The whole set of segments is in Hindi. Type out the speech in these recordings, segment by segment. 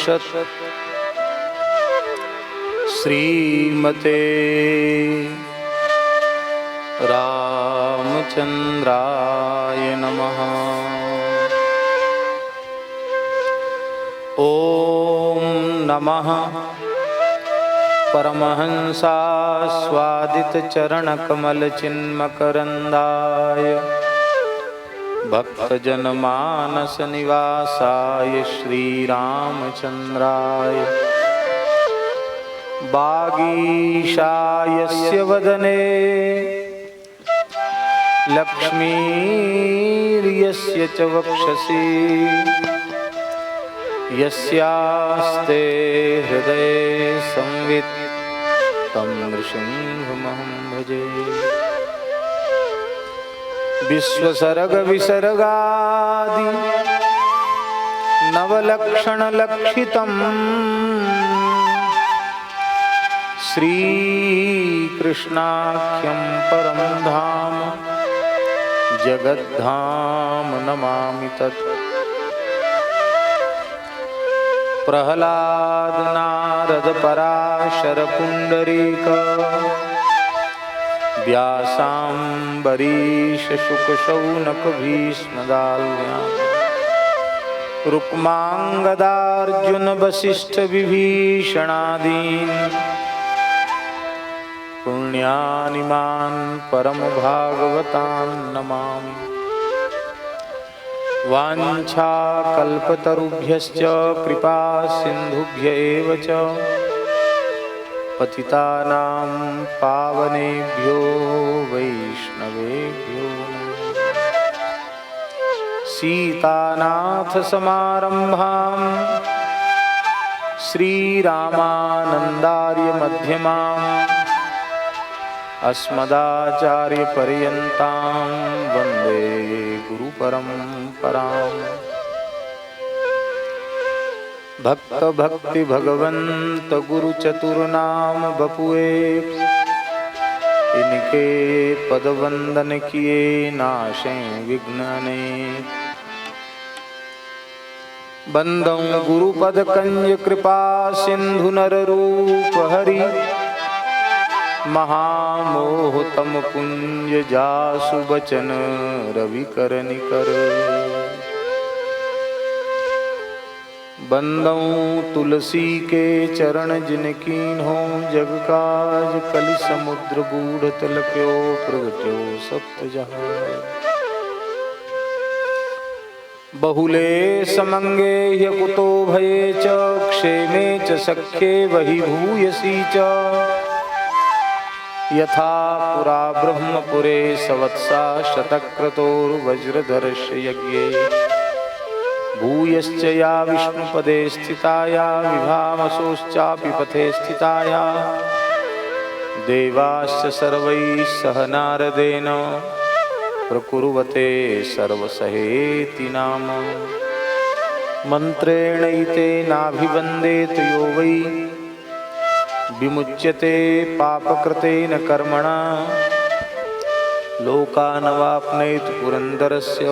उपनिषत् श्रीमते रामचंद्राय नमः। ओम नमः परमहंसास्वादितचरणकमलचिन्मकरन्दाय भक्तजनमानसनिवासाय श्रीरामचन्द्राय वागीशायस्य वदने लक्ष्मीर्यस्य च वक्षसि यस्यास्ते हृदये संवित् तं नृसिंहमहं भजे। विश्वसर्गविसर्गादि नवलक्षणलक्षितम् श्रीकृष्णाख्यं परं धाम जगद्धाम नमामि तत्। प्रह्लाद नारद पराशर पुंडरीक व्यासाम्बरीश शुक शौनक भीष्मदाल्म्या रुक्मांगदार्जुन वसिष्ठ विभीषणादीन् पुण्यानिमान् परम भागवतान् नमामि। वाञ्छाकल्पतरुभ्यश्च कृपा सिन्धुभ्य एव च पतितानां पावनेभ्यो वैष्णवेभ्यो सीतानाथ समारम्भां श्रीरामानन्दार्य मध्यमाम् अस्मदाचार्यपर्यन्तां वन्दे गुरुपरम्पराम्। भक्त भक्ति भगवंत गुरु चतुर्नाम बपुए इनके पद वंदन किए नाशे विघ्नने। बंदौ गुरुपद कंज कृपा सिंधु नर रूप हरि महामोहतम पुंज जासु बचन रवि कर निकर। बंदौ तुलसी के चरण जिनकीन्हो जग काज कलि समुद्र बूढ़ तलक्यो प्रगट्यो सप्त जहां। बहुले समंगे ह्यकुतो भये च क्षेमे च सख्ये वहि भूयसी च। यथा पुरा ब्रह्मपुरे सवत्सा शतक्रतोर्वज्रधरस्य यज्ञे भूयश्च या विष्णुपदे स्थिताया विभावसोश्चापि पथे स्थिताया देवाश्च सर्वैः सह नारदेन प्रकुर्वते सर्वसहेति नाम। मन्त्रेणैते नाभिवन्देत यो वै विमुच्यते पापकृतेन कर्मणा लोकानवाप्नोति पुरन्दरस्य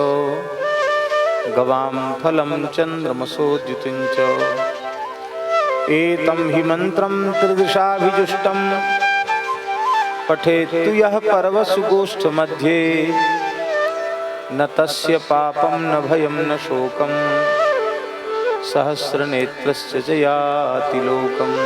गवां फलं चन्द्रमसोद्युतं च। एतं हि मन्त्रं त्रिदशाभिजुष्टं पठेत्तु यः पर्वसु गोष्ठमध्ये न तस्य पापं न भयं न शोकं सहस्रनेत्रस्य च याति लोकम्।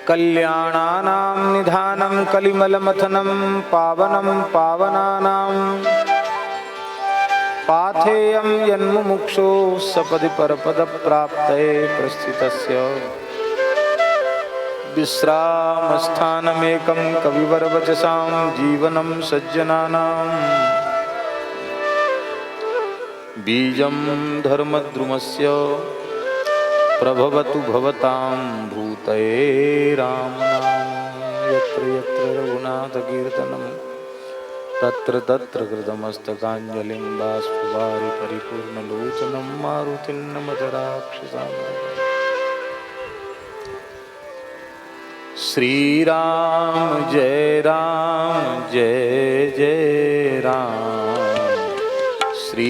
कल्याणानां निधानं कलिमलमथनं पावनं पावनानां पाथेयं यन्मुमुक्षो सपदि परपदप्राप्तये प्रस्थितस्य विश्रामस्थानमेकं कविवरवचसां जीवनं सज्जनानां बीजं धर्मद्रुमस्य प्रभवतु भवतां भूतये राम नाम। यत्र यत्र रघुनाथकीर्तनं तत्र तत्र कृतमस्तकाञ्जलिं बाष्पवारि परिपूर्णलोचनं मारुतिं नमत राक्षसान्तकम्। श्रीराम जय जय राम। श्री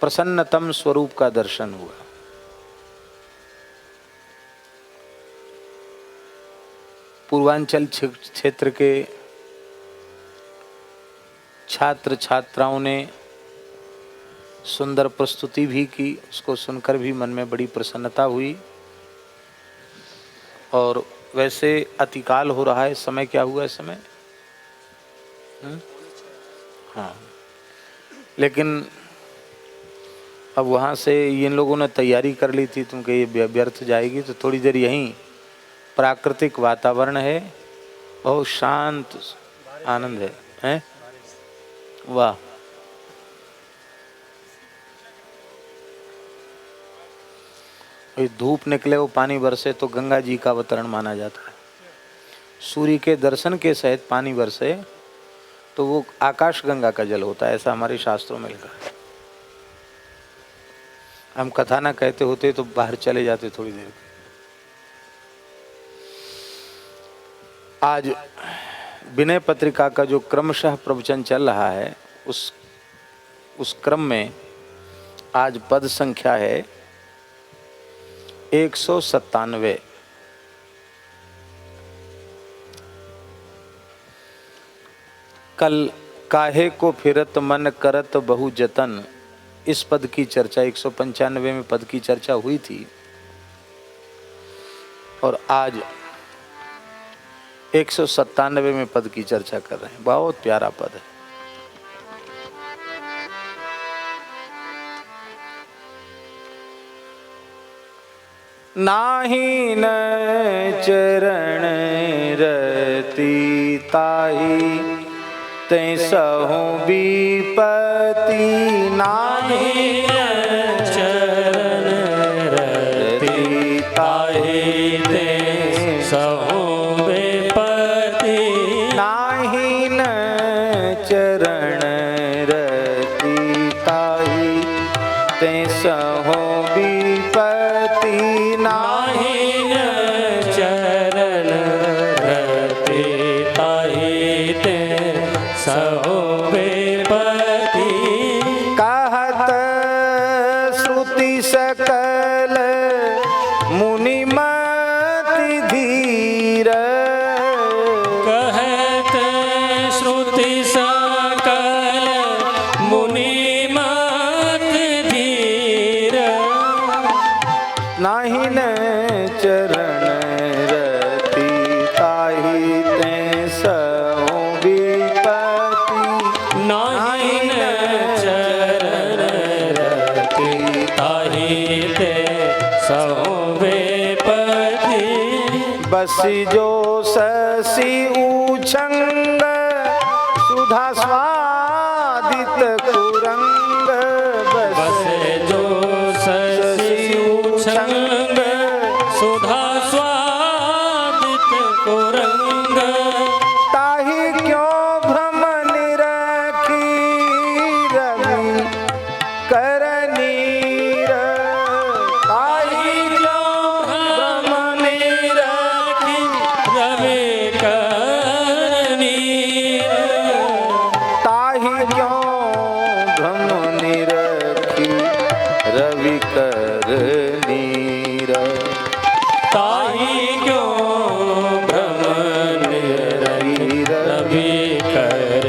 प्रसन्नतम स्वरूप का दर्शन हुआ। पूर्वांचल क्षेत्र के छात्र छात्राओं ने सुंदर प्रस्तुति भी की, उसको सुनकर भी मन में बड़ी प्रसन्नता हुई। और वैसे अतिकाल हो रहा है, समय क्या हुआ इस समय? हाँ, लेकिन अब वहाँ से इन लोगों ने तैयारी कर ली थी, तुमको ये व्यर्थ जाएगी, तो थोड़ी देर यहीं प्राकृतिक वातावरण है, बहुत शांत आनंद है, हैं? वाह, धूप निकले वो पानी बरसे तो गंगा जी का अवतरण माना जाता है। सूर्य के दर्शन के सहित पानी बरसे तो वो आकाश गंगा का जल होता है, ऐसा हमारे शास्त्रों में लिखा है। हम कथा ना कहते होते तो बाहर चले जाते थोड़ी देर। आज विनय पत्रिका का जो क्रमशः प्रवचन चल रहा है, उस क्रम में आज पद संख्या है 197। कल काहे को फिरत मन करत बहु जतन, इस पद की चर्चा 195 में पद की चर्चा हुई थी, और आज 197 में पद की चर्चा कर रहे हैं। बहुत प्यारा पद है। नाही न चरण रति ताही, तै सहु विपति। नाही न चरण रति ताहि ते सहु विपति। नाही न चरण रति ताही, तै सहु विपति। नाही न चरण रति ताहि ते सहु विपति। कहत श्रुति सकल मुनि मति धीर, कहत श्रुति सकल मुनि मत धीर। नाही न चरण रति ताहि, तै सहु विपति। नाही न चरण रति ताहि ते सहु विपति। बसि जो शशि उछंग, सुधा स्वादित कुरंग। बस जो शशि उछंग, सुधा स्वादित कुरंग। ताहि क्यों भ्रम निरखी, रवि कर नीर। ताहि क्यों भ्रम निरखी, रवि कर नीर। ताहि क्यों भ्रम निरखी, रवि कर नीर। ताहि क्यों भ्रम निरखी, रवि कर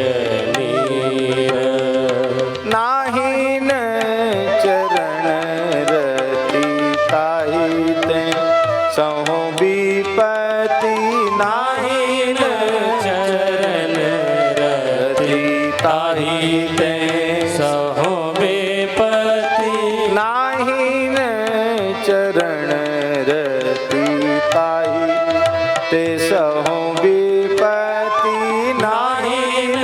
नीर। नाही न चरण रति ताहि, तै सहु विपति। नाही न चरण रति ताहि ते सहु विपति। नाही न चरण रति ताहि, ते सहु विपति। नाही न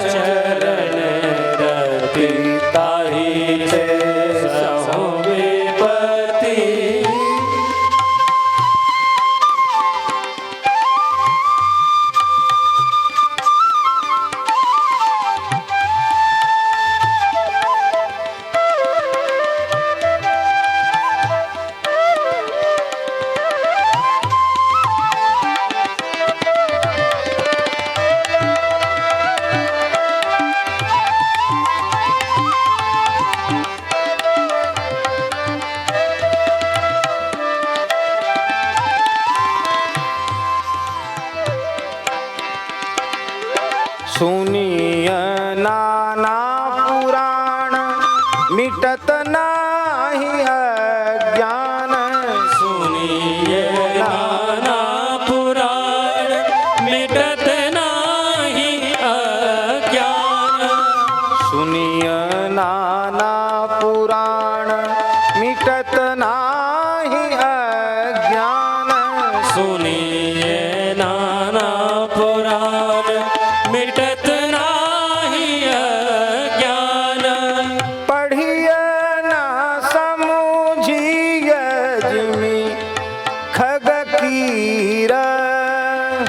चरण रति ताहि ते सहु विपति। मिटत नाही अज्ञान। सुनिए नाना पुराण मिटत नाही अज्ञान। पढ़िए ना समझिए जिमि खग कीर।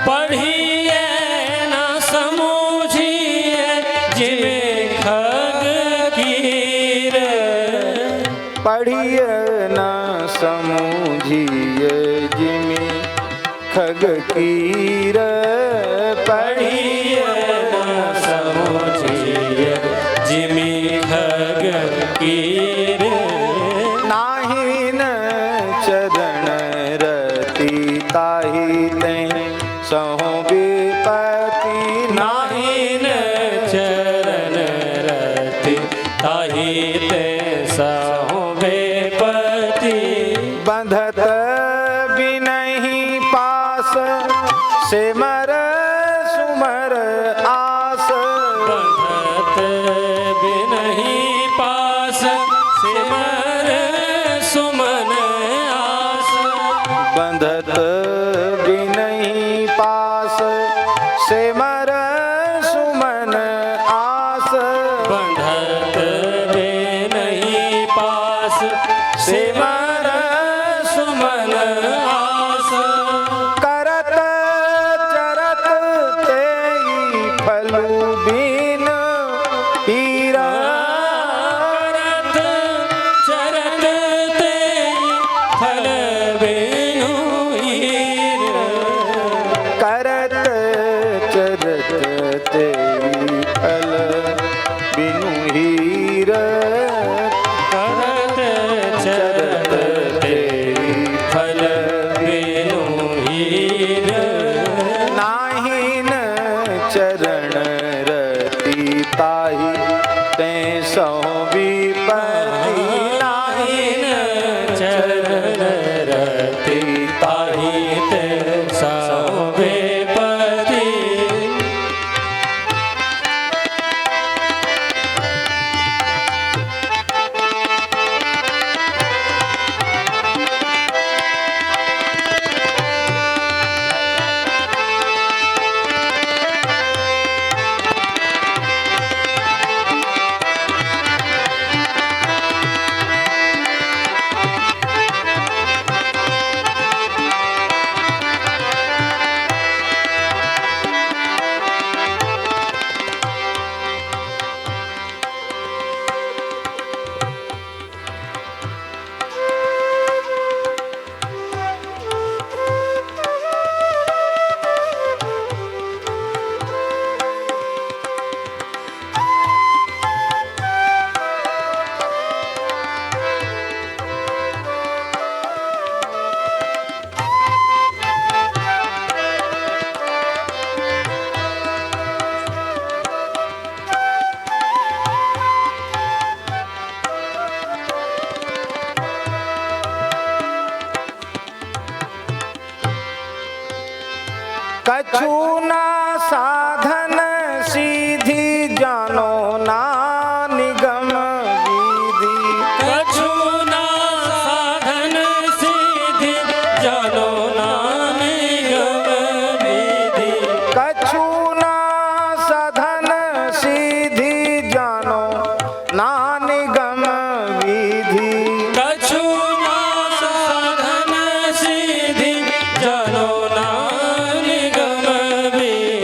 पढ़िए न समझिए जिमे खग कीर। पढ़िए ना समझिए जिमि खग कीर। पढ़िए न समझिए जिमे खग कीर। नाहिन चरण रति ताहि ते सहो विपति। नाहिन चरण रति ताहि ते सहो विपति। बंधत बिनहि पास सिमर सुमर आस। बंधत बिनहि पास सिमर सुमन आस। बंधत बिनहि पास सिमर सुमन आस। बंधत बिनहि पास सिमर सुमन आस। करत चरत तेई फलु बिन हीरा। करत चरत ते फल बिनु हीर। करत चरत तेई फल बिनु हीर। करत चरत ते फल बिनु हीर। नाहिन चरण रति ताहि ते सहो विपति। नाहिन चरण रति ताहि ते सहो विपति। कछु ना साधन सीधी जानो ना निगम विधि। कछु ना साधन सिद्धि जानो ना निगम विधि। कछु ना साधन सीधी जानो ना निगम विधि। कछु ना साधन सिद्धि जानो ना निगम विधि।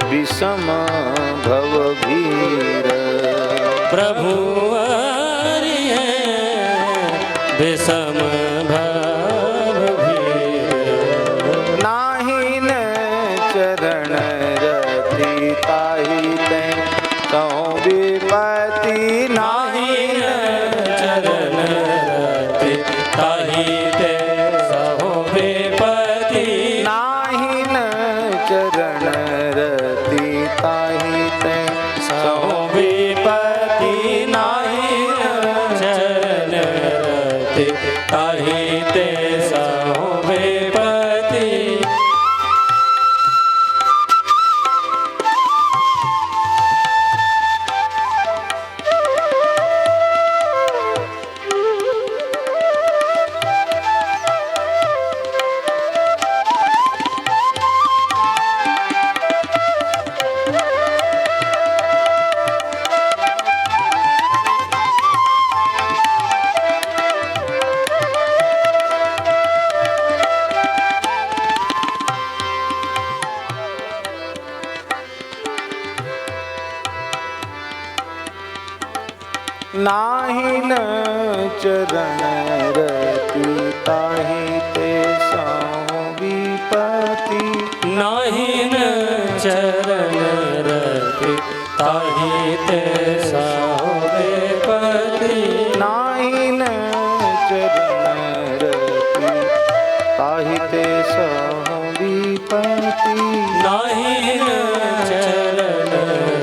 विषम भव भीर। प्रभु हरि है विषम भव भीर। नाहि न चरण रति ताहि ते सहो विपति। नाहि न चरण रति ताहि ते सहो विपति। नाहि न चरण रति ताहि ते सहो विपति। नाहि न चरण रति ताहि ते सहो विपति। नाहि न चरण रति ताहि ते सहो विपति। नाहि न चरण रति ताहि ते सहो विपति। नाहि न चरण रति ताहि ते सहो विपति। नाहि न चरण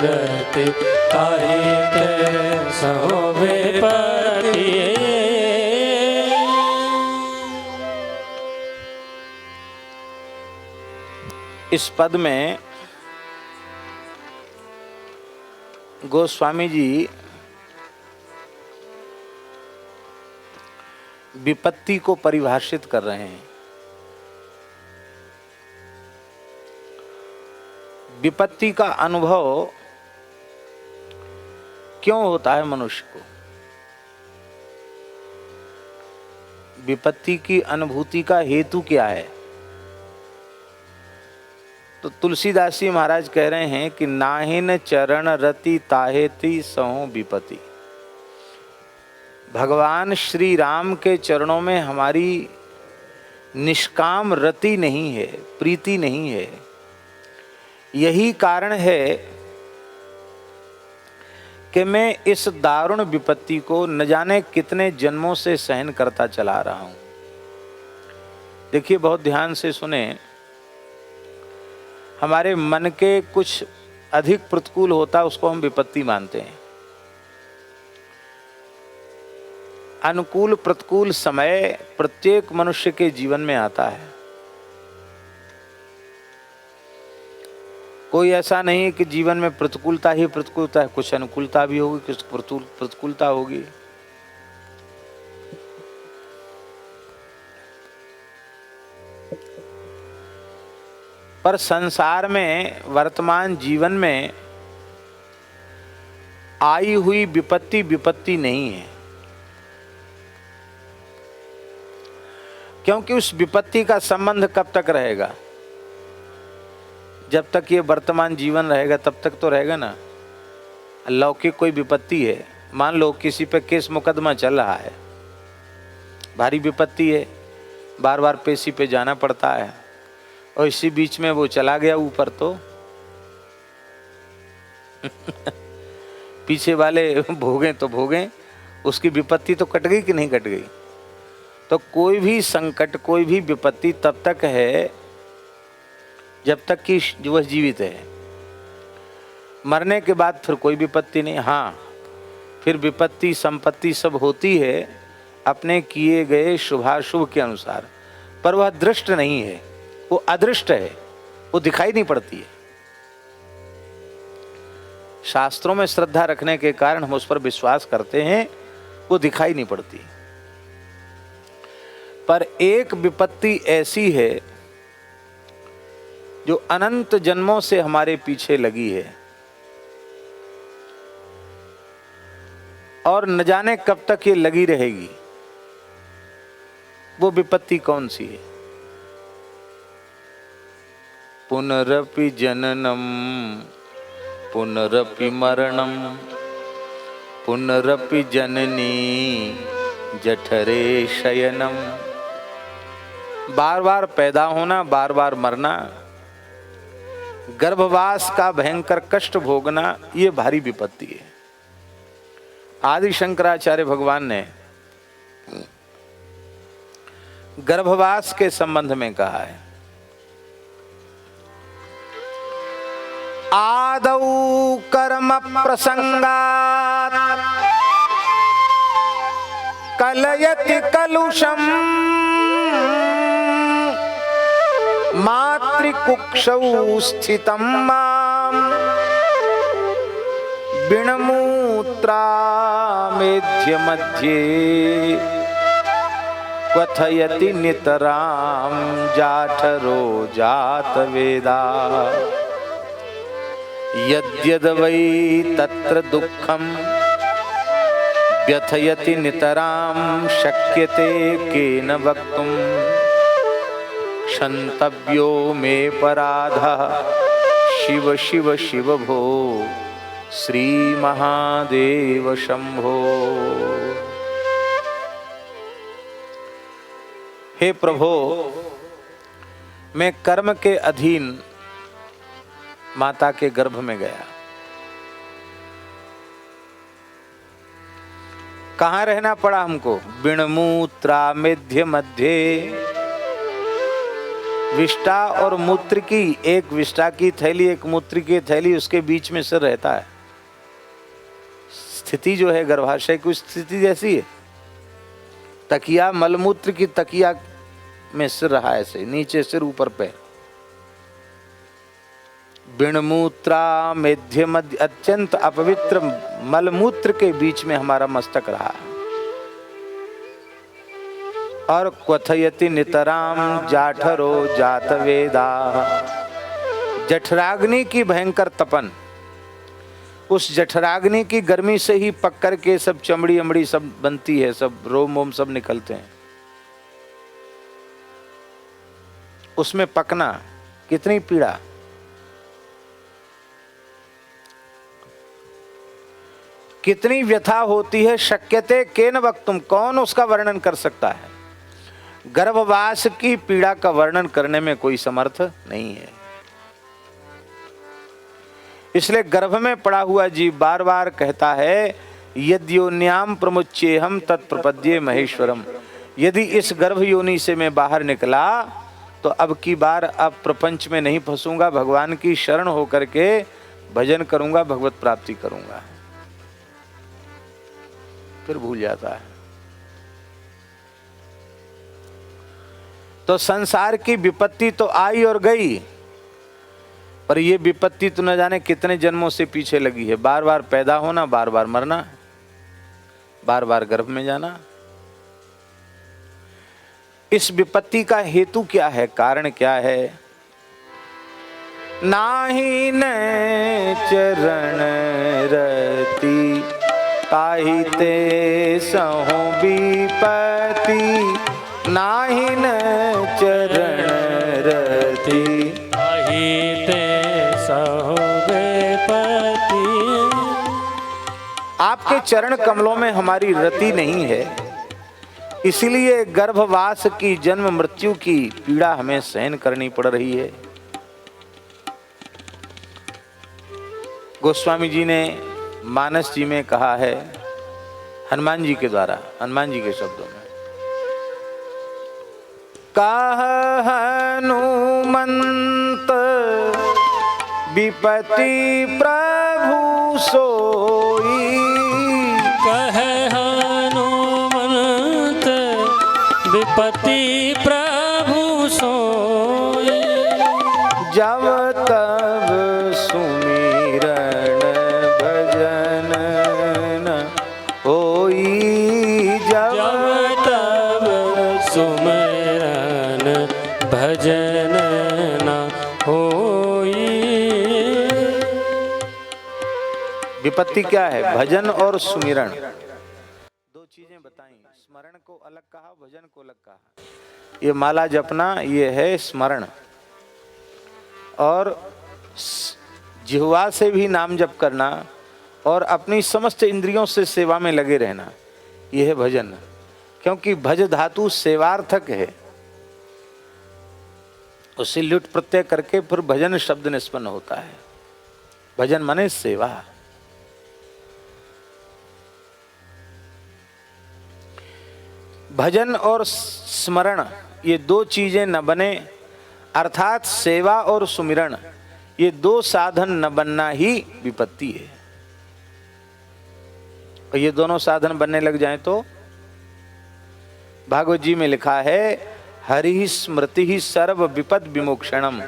रति ताहि ते सहो विपति। इस पद में गोस्वामी जी विपत्ति को परिभाषित कर रहे हैं। विपत्ति का अनुभव क्यों होता है मनुष्य को? विपत्ति की अनुभूति का हेतु क्या है? तो तुलसीदास जी महाराज कह रहे हैं कि नाहिन चरण रति ताहेति सहो विपत्ति। भगवान श्री राम के चरणों में हमारी निष्काम रति नहीं है, प्रीति नहीं है। यही कारण है कि मैं इस दारुण विपत्ति को न जाने कितने जन्मों से सहन करता चला रहा हूं। देखिए, बहुत ध्यान से सुने। हमारे मन के कुछ अधिक प्रतिकूल होता है, उसको हम विपत्ति मानते हैं। अनुकूल प्रतिकूल समय प्रत्येक मनुष्य के जीवन में आता है। कोई ऐसा नहीं कि जीवन में प्रतिकूलता ही प्रतिकूलता है, कुछ अनुकूलता भी होगी, कुछ प्रतिकूलता होगी। पर संसार में वर्तमान जीवन में आई हुई विपत्ति विपत्ति नहीं है, क्योंकि उस विपत्ति का संबंध कब तक रहेगा? जब तक ये वर्तमान जीवन रहेगा तब तक तो रहेगा ना। लौकिक कोई विपत्ति है, मान लो किसी पे केस मुकदमा चल रहा है, भारी विपत्ति है, बार बार पेशी पे जाना पड़ता है, और इसी बीच में वो चला गया ऊपर, तो पीछे वाले भोगें तो भोगें, उसकी विपत्ति तो कट गई कि नहीं कट गई? तो कोई भी संकट, कोई भी विपत्ति तब तक है जब तक कि वह जीवित है। मरने के बाद फिर कोई विपत्ति नहीं। हाँ, फिर विपत्ति संपत्ति सब होती है अपने किए गए शुभाशुभ के अनुसार, पर वह दृष्ट नहीं है, वो अदृष्ट है, वो दिखाई नहीं पड़ती है। शास्त्रों में श्रद्धा रखने के कारण हम उस पर विश्वास करते हैं, वो दिखाई नहीं पड़ती। पर एक विपत्ति ऐसी है जो अनंत जन्मों से हमारे पीछे लगी है, और न जाने कब तक ये लगी रहेगी। वो विपत्ति कौन सी है? पुनरपि जननम पुनरपि मरणम पुनरपि जननी जठरे शयनम। बार बार पैदा होना, बार बार मरना, गर्भवास का भयंकर कष्ट भोगना, ये भारी विपत्ति है। आदि शंकराचार्य भगवान ने गर्भवास के संबंध में कहा है, आदौ कर्म प्रसंगात् कलयति कलुषम मातृकुक्षौ स्थितं मां बिणमूत्रामेध्य मध्ये क्वथयति नितरां जाठरो जातवेदा। यद्यद् वै तत्र दुःखं व्यथयति नितरां शक्यते केन वक्तुं क्षन्तव्यो मे पराधः शिव शिव शिव भो श्री महादेव शंभो। हे प्रभो, मैं कर्म के अधीन माता के गर्भ में गया। कहाँ रहना पड़ा हमको? बिणमूत्रा मेध्य मध्य। विष्टा और मूत्र की, एक विष्टा की थैली एक मूत्र की थैली, उसके बीच में सिर रहता है। स्थिति जो है गर्भाशय की स्थिति जैसी है। तकिया, मलमूत्र की तकिया में सिर रहा है, ऐसे नीचे सिर ऊपर पैर। बिणमूत्रा मेध्य मध्य, अत्यंत अपवित्र मलमूत्र के बीच में हमारा मस्तक रहा। और क्वथयति नितराम जाठरो जातवेदा। जठराग्नि की भयंकर तपन, उस जठराग्नि की गर्मी से ही पक कर के सब चमड़ी अमड़ी सब बनती है, सब रोम वोम सब निकलते हैं। उसमें पकना कितनी पीड़ा। कितनी व्यथा होती है। शक्यते केन वक्तुम, कौन उसका वर्णन कर सकता है। गर्भवास की पीड़ा का वर्णन करने में कोई समर्थ नहीं है। इसलिए गर्भ में पड़ा हुआ जीव बार बार कहता है, यद्योन्याम प्रमुच्येहम तत्प्रपद्ये महेश्वरम। यदि इस गर्भ योनि से मैं बाहर निकला तो अब की बार अब प्रपंच में नहीं फंसूंगा, भगवान की शरण होकर के भजन करूंगा, भगवत प्राप्ति करूंगा। फिर भूल जाता है। तो संसार की विपत्ति तो आई और गई, पर ये विपत्ति तो न जाने कितने जन्मों से पीछे लगी है। बार बार पैदा होना, बार बार मरना, बार बार गर्भ में जाना। इस विपत्ति का हेतु क्या है, कारण क्या है? नाही न चरण रति ताहि ते सहो विपत्ति। नाही न चरण रति ताहि ते सहो विपत्ति। आपके चरण कमलों में हमारी रति नहीं है, इसीलिए गर्भवास की जन्म मृत्यु की पीड़ा हमें सहन करनी पड़ रही है। गोस्वामी जी ने मानस जी में कहा है, हनुमान जी के द्वारा, हनुमान जी के शब्दों में, कहा हनुमंत विपत्ति प्रभु सोई। कहे हनुमंत विपत्ति प्रभु सोई। जब तब सुमिरन भजन न होई। जब तब सुमिरन भजन न होई। विपत्ति क्या है? भजन और सुमिरन, दो चीजें बताई। स्मरण को अलग कहा, भजन को अलग कहा। ये माला जपना, ये है स्मरण। और जिह्वा से भी नाम जप करना और अपनी समस्त इंद्रियों से सेवा में लगे रहना, यह है भजन। क्योंकि भज धातु सेवार्थक है, उसे लुट प्रत्यय करके फिर भजन शब्द निष्पन्न होता है। भजन माने सेवा। भजन और स्मरण ये दो चीजें न बने, अर्थात सेवा और सुमिरण ये दो साधन न बनना ही विपत्ति है। और ये दोनों साधन बनने लग जाएं तो भागवत जी में लिखा है, हरि स्मृति ही सर्व विपद विमोक्षणम।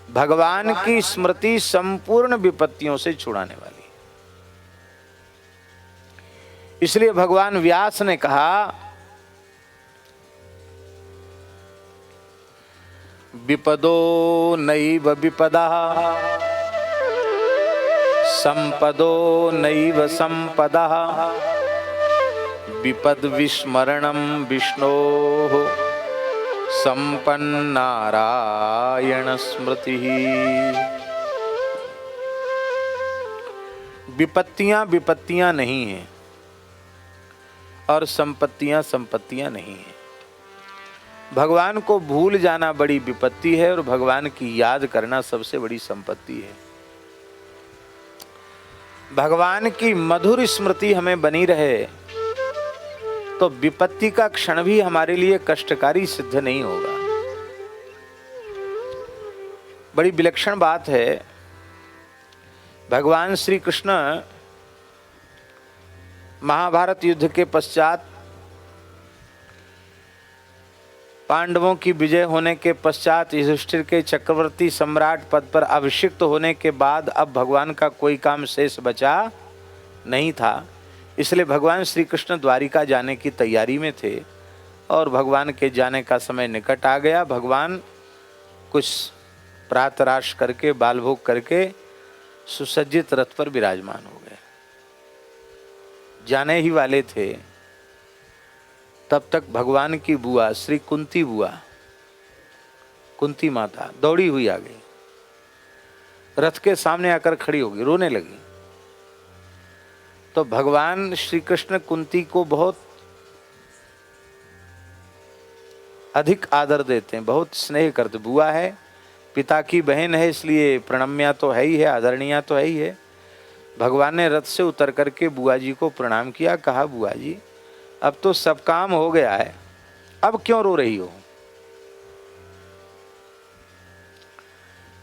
भगवान की स्मृति संपूर्ण विपत्तियों से छुड़ाने वाली। इसलिए भगवान व्यास ने कहा, विपदो नैव विपदा संपदो नैव संपदा विपद विस्मरणम विष्णोः संपन्नारायण स्मृति। विपत्तियां विपत्तियां नहीं हैं और संपत्तियां संपत्तियां नहीं हैं। भगवान को भूल जाना बड़ी विपत्ति है और भगवान की याद करना सबसे बड़ी संपत्ति है। भगवान की मधुर स्मृति हमें बनी रहे तो विपत्ति का क्षण भी हमारे लिए कष्टकारी सिद्ध नहीं होगा। बड़ी विलक्षण बात है, भगवान श्री कृष्ण महाभारत युद्ध के पश्चात पांडवों की विजय होने के पश्चात युधिष्ठिर के चक्रवर्ती सम्राट पद पर अभिषिक्त होने के बाद अब भगवान का कोई काम शेष बचा नहीं था। इसलिए भगवान श्री कृष्ण द्वारिका जाने की तैयारी में थे और भगवान के जाने का समय निकट आ गया। भगवान कुछ प्रातराश करके बाल भोग करके सुसज्जित रथ पर विराजमान हो गए। जाने ही वाले थे, तब तक भगवान की बुआ श्री कुंती बुआ, कुंती माता दौड़ी हुई आ गई, रथ के सामने आकर खड़ी हो गई, रोने लगी। तो भगवान श्री कृष्ण कुंती को बहुत अधिक आदर देते हैं, बहुत स्नेह करते। बुआ है, पिता की बहन है, इसलिए प्रणम्या तो है ही है, आदरणीय तो है ही है। भगवान ने रथ से उतर करके बुआ जी को प्रणाम किया, कहा बुआ जी अब तो सब काम हो गया है, अब क्यों रो रही हो?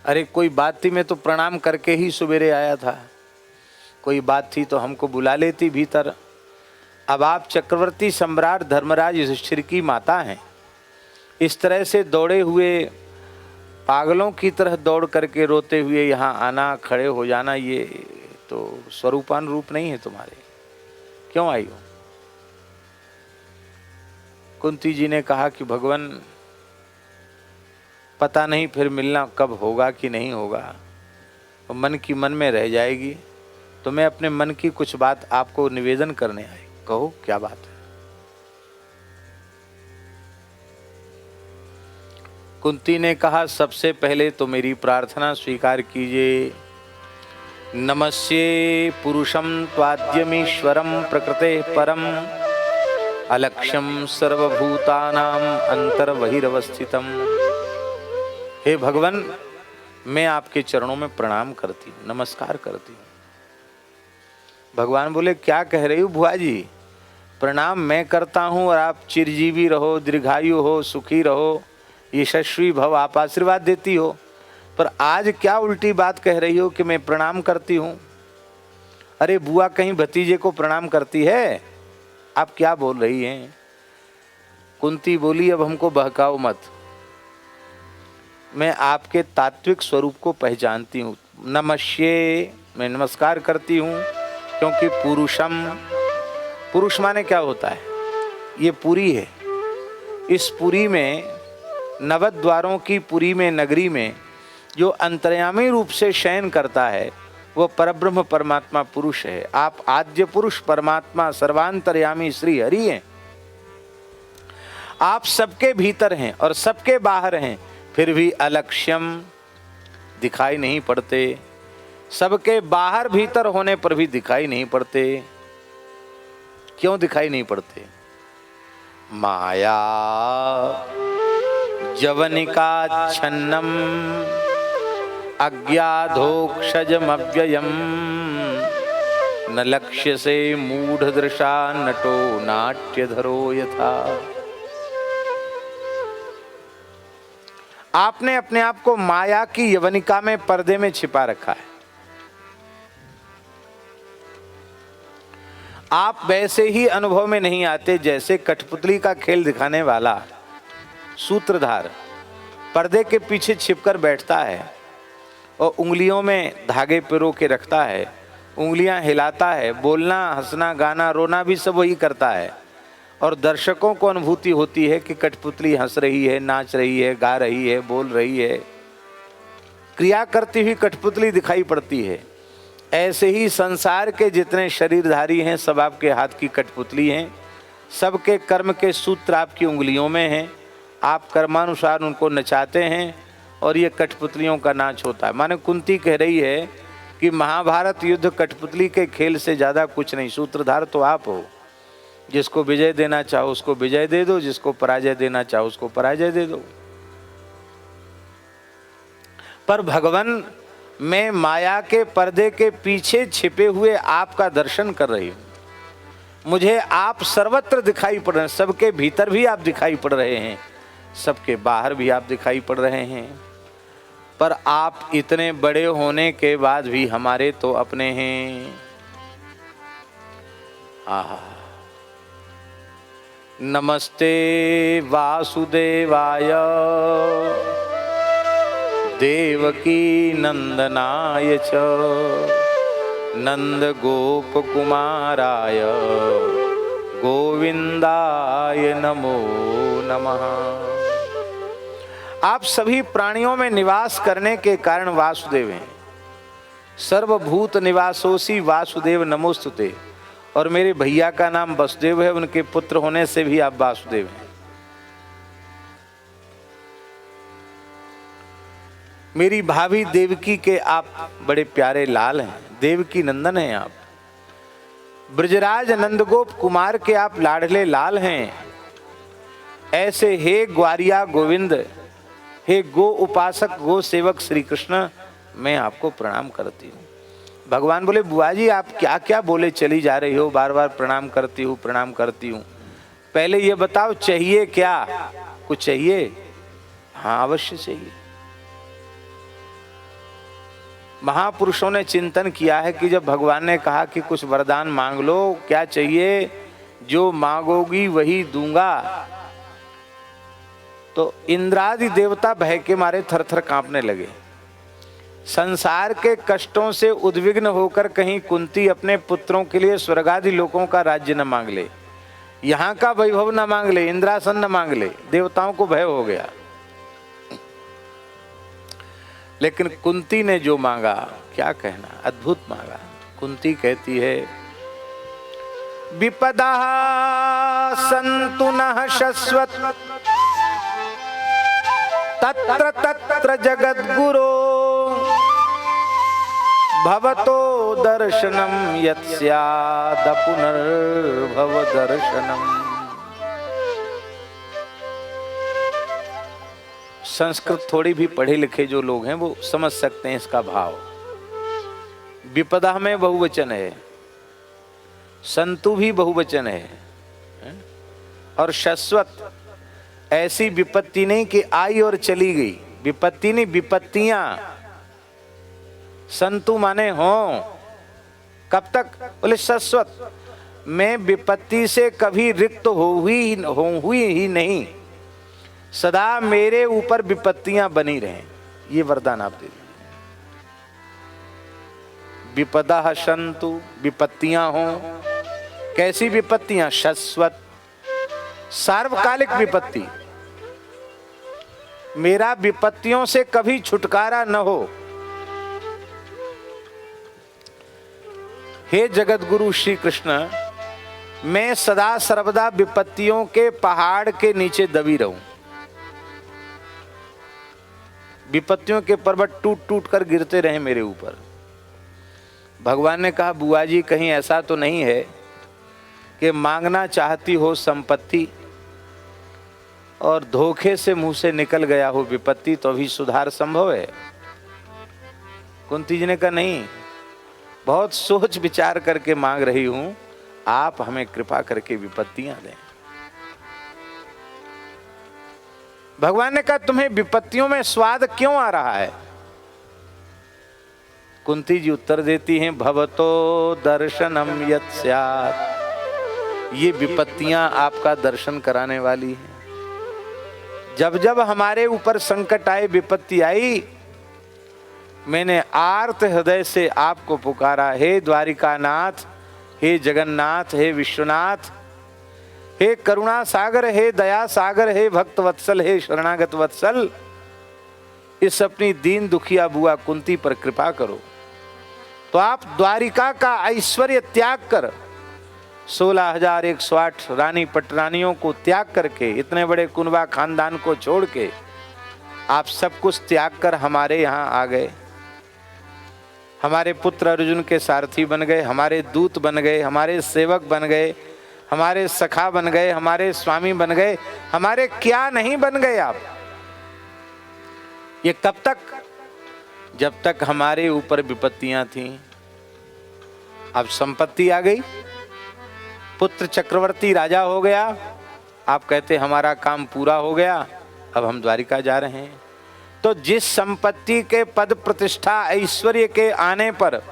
अरे कोई बात थी, मैं तो प्रणाम करके ही सवेरे आया था, कोई बात थी तो हमको बुला लेती भीतर। अब आप चक्रवर्ती सम्राट धर्मराज युधिष्ठिर की माता हैं, इस तरह से दौड़े हुए पागलों की तरह दौड़ करके रोते हुए यहाँ आना, खड़े हो जाना, ये तो स्वरूपान रूप नहीं है तुम्हारे, क्यों आई हो? कुंती जी ने कहा कि भगवान पता नहीं फिर मिलना कब होगा कि नहीं होगा, तो मन की मन में रह जाएगी, तो मैं अपने मन की कुछ बात आपको निवेदन करने आई। कहो क्या बात है? कुंती ने कहा सबसे पहले तो मेरी प्रार्थना स्वीकार कीजिए। नमस्ये पुरुषं त्वाद्यमीश्वरं प्रकृते परम अलक्ष्यम सर्वभूतानां अंतर्बहिरवस्थितम। हे भगवान, मैं आपके चरणों में प्रणाम करती हूँ, नमस्कार करती हूँ। भगवान बोले क्या कह रही हो बुआ जी, प्रणाम मैं करता हूँ और आप चिरजीवी रहो, दीर्घायु हो, सुखी रहो, यशस्वी भव, आप आशीर्वाद देती हो, पर आज क्या उल्टी बात कह रही हो कि मैं प्रणाम करती हूँ? अरे बुआ कहीं भतीजे को प्रणाम करती है? आप क्या बोल रही हैं? कुंती बोली अब हमको बहकाओ मत, मैं आपके तात्विक स्वरूप को पहचानती हूँ। नमस्ये, मैं नमस्कार करती हूँ, क्योंकि पुरुषम, पुरुष माने क्या होता है? ये पुरी है, इस पुरी में, नवद्वारों की पुरी में, नगरी में जो अंतर्यामी रूप से शयन करता है वो परब्रह्म परमात्मा पुरुष है। आप आद्य पुरुष परमात्मा सर्वांतर्यामी श्री हरि हैं। आप सबके भीतर हैं और सबके बाहर हैं, फिर भी अलक्ष्यम, दिखाई नहीं पड़ते, सबके बाहर भीतर होने पर भी दिखाई नहीं पड़ते। क्यों दिखाई नहीं पड़ते? माया जवनिका छन्नम अज्ञाधोक्षजमव्ययम् न लक्ष्य से मूढ़ दृशा नटो नाट्यधरो यथा। आपने अपने आप को माया की यवनिका में, पर्दे में छिपा रखा है। आप वैसे ही अनुभव में नहीं आते जैसे कठपुतली का खेल दिखाने वाला सूत्रधार पर्दे के पीछे छिपकर बैठता है और उंगलियों में धागे पिरो के रखता है, उंगलियां हिलाता है, बोलना, हंसना, गाना, रोना भी सब वही करता है। और दर्शकों को अनुभूति होती है कि कठपुतली हंस रही है, नाच रही है, गा रही है, बोल रही है, क्रिया करती हुई कठपुतली दिखाई पड़ती है। ऐसे ही संसार के जितने शरीरधारी हैं सब आपके हाथ की कठपुतली हैं। सबके कर्म के सूत्र आपकी उंगलियों में हैं। आप कर्मानुसार उनको नचाते हैं और ये कठपुतलियों का नाच होता है। माने कुंती कह रही है कि महाभारत युद्ध कठपुतली के खेल से ज़्यादा कुछ नहीं। सूत्रधार तो आप हो। जिसको विजय देना चाहो उसको विजय दे दो, जिसको पराजय देना चाहो उसको पराजय दे दो। पर भगवान, मैं माया के पर्दे के पीछे छिपे हुए आपका दर्शन कर रही हूँ। मुझे आप सर्वत्र दिखाई पड़ रहे हैं। सबके भीतर भी आप दिखाई पड़ रहे हैं, सबके बाहर भी आप दिखाई पड़ रहे हैं। पर आप इतने बड़े होने के बाद भी हमारे तो अपने हैं। आहा, नमस्ते वासुदेवाय देवकी नंदनाय च नंद गोप कुमाराय गोविंदाय नमो नमः। आप सभी प्राणियों में निवास करने के कारण वासुदेव हैं। सर्वभूत निवासोसी वासुदेव नमोस्तुते। और मेरे भैया का नाम वसुदेव है, उनके पुत्र होने से भी आप वासुदेव हैं। मेरी भाभी देवकी के आप बड़े प्यारे लाल हैं, देवकी नंदन हैं आप। ब्रजराज नंदगोप कुमार के आप लाडले लाल हैं। ऐसे हे ग्वारिया गोविंद, हे गो उपासक, गो सेवक श्री कृष्ण, मैं आपको प्रणाम करती हूँ। भगवान बोले, बुआ जी आप क्या क्या बोले चली जा रही हो, बार बार प्रणाम करती हूँ प्रणाम करती हूँ। पहले ये बताओ चाहिए क्या? कुछ चाहिए? हाँ अवश्य चाहिए। महापुरुषों ने चिंतन किया है कि जब भगवान ने कहा कि कुछ वरदान मांग लो, क्या चाहिए? जो मांगोगी वही दूंगा। तो इंद्रादि देवता भय के मारे थर थर कांपने लगे। संसार के कष्टों से उद्विग्न होकर कहीं कुंती अपने पुत्रों के लिए स्वर्गादि लोकों का राज्य न मांग ले, यहाँ का वैभव न मांग ले, इंद्रासन न मांग ले। देवताओं को भय हो गया। लेकिन कुंती ने जो मांगा, क्या कहना, अद्भुत मांगा। कुंती कहती है, विपदा सन्तु नः शश्वत तत्र तत्र जगद्गुरो भवतो दर्शनम यत्स्याद पुनर्भव दर्शनम। संस्कृत थोड़ी भी पढ़े लिखे जो लोग हैं वो समझ सकते हैं इसका भाव। विपदा में बहुवचन है, संतु भी बहुवचन है, और शाश्वत ऐसी विपत्ति नहीं कि आई और चली गई। विपत्ति नहीं, विपत्तियां। संतु माने हो कब तक? बोले शाश्वत। मैं विपत्ति से कभी रिक्त हुई ही नहीं, सदा मेरे ऊपर विपत्तियां बनी रहें, ये वरदान आप दे दीजिए। विपदा संतु, विपत्तियां हो। कैसी विपत्तियां? शाश्वत, सार्वकालिक विपत्ति। मेरा विपत्तियों से कभी छुटकारा न हो। हे जगत गुरु श्री कृष्ण, मैं सदा सर्वदा विपत्तियों के पहाड़ के नीचे दबी रहूं। विपत्तियों के पर्वत टूट टूट कर गिरते रहे मेरे ऊपर। भगवान ने कहा, बुआ जी कहीं ऐसा तो नहीं है कि मांगना चाहती हो संपत्ति और धोखे से मुंह से निकल गया हो विपत्ति, तो अभी सुधार संभव है? कुंती जी ने कहा, नहीं, बहुत सोच विचार करके मांग रही हूं, आप हमें कृपा करके विपत्तियां दें। भगवान ने कहा, तुम्हें विपत्तियों में स्वाद क्यों आ रहा है? कुंती जी उत्तर देती हैं, भवतो दर्शनम यत् स्यात्, ये विपत्तियां आपका दर्शन कराने वाली हैं। जब जब हमारे ऊपर संकट आए, विपत्ति आई, मैंने आर्त हृदय से आपको पुकारा, हे द्वारिकानाथ, हे जगन्नाथ, हे विश्वनाथ, हे करुणा सागर, हे दया सागर, हे भक्त वत्सल, हे शरणागत वत्सल, इस अपनी दीन दुखिया बुआ कुंती पर कृपा करो। तो आप द्वारिका का ऐश्वर्य त्याग कर 16,108 रानी पटरानियों को त्याग करके, इतने बड़े कुनबा खानदान को छोड़ के आप सब कुछ त्याग कर हमारे यहाँ आ गए। हमारे पुत्र अर्जुन के सारथी बन गए, हमारे दूत बन गए, हमारे सेवक बन गए, हमारे सखा बन गए, हमारे स्वामी बन गए, हमारे क्या नहीं बन गए आप। ये कब तक? जब तक हमारे ऊपर विपत्तियां थीं। अब संपत्ति आ गई, पुत्र चक्रवर्ती राजा हो गया, आप कहते हमारा काम पूरा हो गया, अब हम द्वारिका जा रहे हैं। तो जिस संपत्ति के पद प्रतिष्ठा ऐश्वर्य के आने पर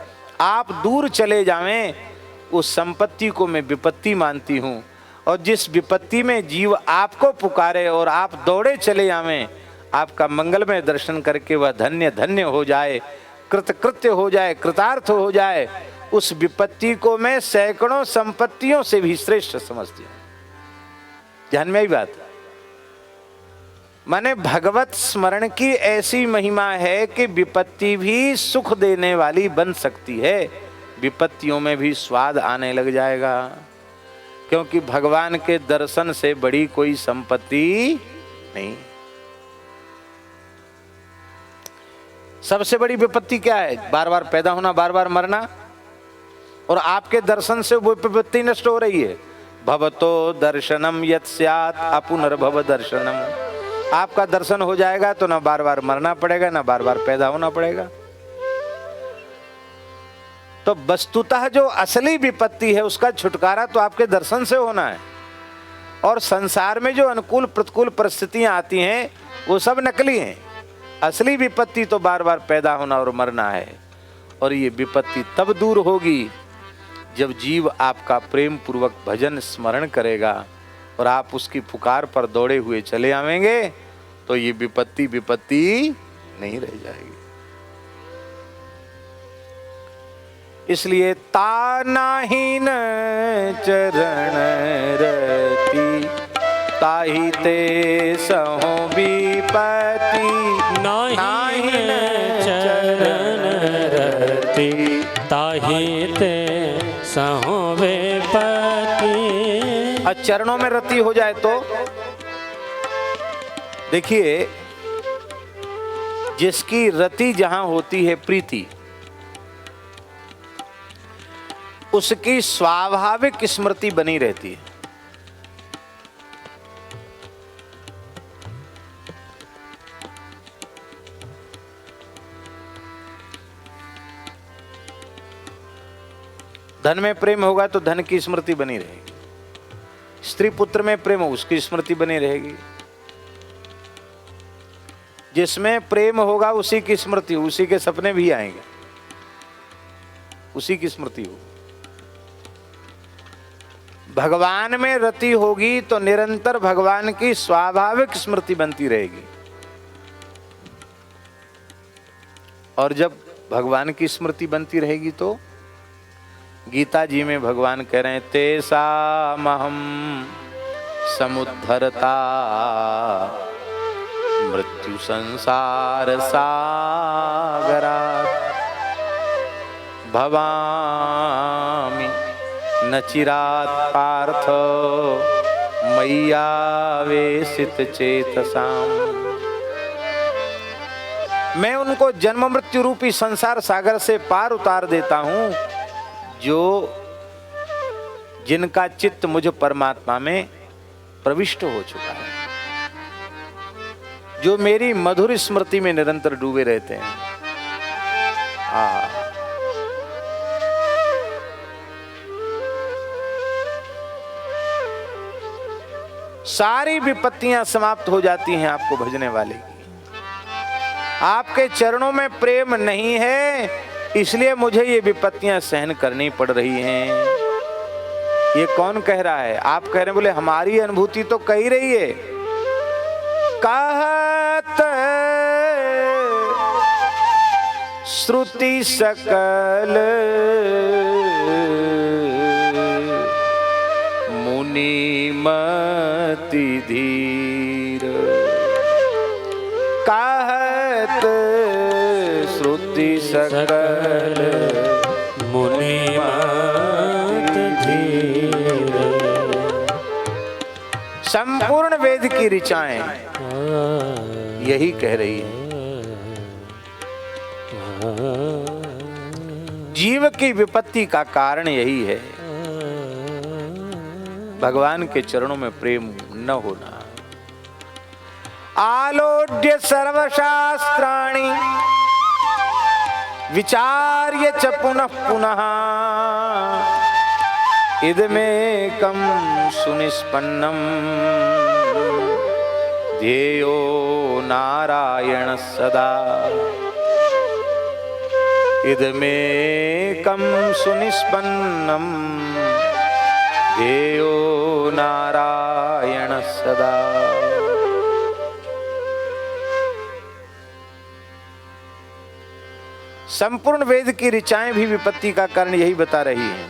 आप दूर चले जावें, उस संपत्ति को मैं विपत्ति मानती हूँ। और जिस विपत्ति में जीव आपको पुकारे और आप दौड़े चले आवें, आपका मंगलमय दर्शन करके वह धन्य धन्य हो जाए, कृतकृत्य हो जाए, कृतार्थ हो जाए, उस विपत्ति को मैं सैकड़ों संपत्तियों से भी श्रेष्ठ समझती हूँ। ध्यान में आई बात? माने भगवत स्मरण की ऐसी महिमा है कि विपत्ति भी सुख देने वाली बन सकती है, विपत्तियों में भी स्वाद आने लग जाएगा, क्योंकि भगवान के दर्शन से बड़ी कोई संपत्ति नहीं। सबसे बड़ी विपत्ति क्या है? बार बार पैदा होना, बार बार मरना, और आपके दर्शन से वो विपत्ति नष्ट हो रही है। भवतो दर्शनम यत् स्यात् अपुनर्भव दर्शनम, आपका दर्शन हो जाएगा तो ना बार बार मरना पड़ेगा, ना बार बार पैदा होना पड़ेगा। तो वस्तुतः जो असली विपत्ति है उसका छुटकारा तो आपके दर्शन से होना है, और संसार में जो अनुकूल प्रतिकूल परिस्थितियां आती हैं वो सब नकली हैं। असली विपत्ति तो बार बार पैदा होना और मरना है, और ये विपत्ति तब दूर होगी जब जीव आपका प्रेम पूर्वक भजन स्मरण करेगा और आप उसकी पुकार पर दौड़े हुए चले आवेंगे, तो ये विपत्ति विपत्ति नहीं रह जाएगी। इसलिए तानाहीन चरण रति, ताही ते सहो विपत्ति, नाहीन चरण रति, ताही ते सहो विपत्ति। चरणों में रति हो जाए तो देखिए, जिसकी रति जहां होती है प्रीति, उसकी स्वाभाविक स्मृति बनी रहती है। धन में प्रेम होगा तो धन की स्मृति बनी रहेगी, स्त्री पुत्र में प्रेम हो उसकी स्मृति बनी रहेगी। जिसमें प्रेम होगा उसी की स्मृति, उसी के सपने भी आएंगे, उसी की स्मृति हो। भगवान में रति होगी तो निरंतर भगवान की स्वाभाविक स्मृति बनती रहेगी, और जब भगवान की स्मृति बनती रहेगी तो गीता जी में भगवान कह रहे हैं, तेसा महम समुद्धरता मृत्यु संसार सागरात्, भवामि न चिरात् पार्थ मय्यावेशित चेतसाम्। मैं उनको जन्म मृत्यु रूपी संसार सागर से पार उतार देता हूं, जिनका चित्त मुझ परमात्मा में प्रविष्ट हो चुका है, जो मेरी मधुर स्मृति में निरंतर डूबे रहते हैं। सारी विपत्तियां समाप्त हो जाती हैं आपको भजने वाले की। आपके चरणों में प्रेम नहीं है, इसलिए मुझे ये विपत्तियां सहन करनी पड़ रही हैं। ये कौन कह रहा है? आप कह रहे हैं, बोले हमारी अनुभूति तो कही रही है। कहत श्रुति सकल मुनि मति धीर, कहत श्रुति सकल मुनि मति धीर। संपूर्ण वेद की ऋचाएं यही कह रही है। जीव की विपत्ति का कारण यही है, भगवान के चरणों में प्रेम न होना। आलोड्य सर्वशास्त्राणि विचार्य च पुनः पुनः इदमेकं सुनिष्पन्नं ध्येयो नारायण सदा। इदमेकं सुनिष्पन्नं ध्येयो नारायण सदा। संपूर्ण वेद की ऋचाएं भी विपत्ति का कारण यही बता रही हैं,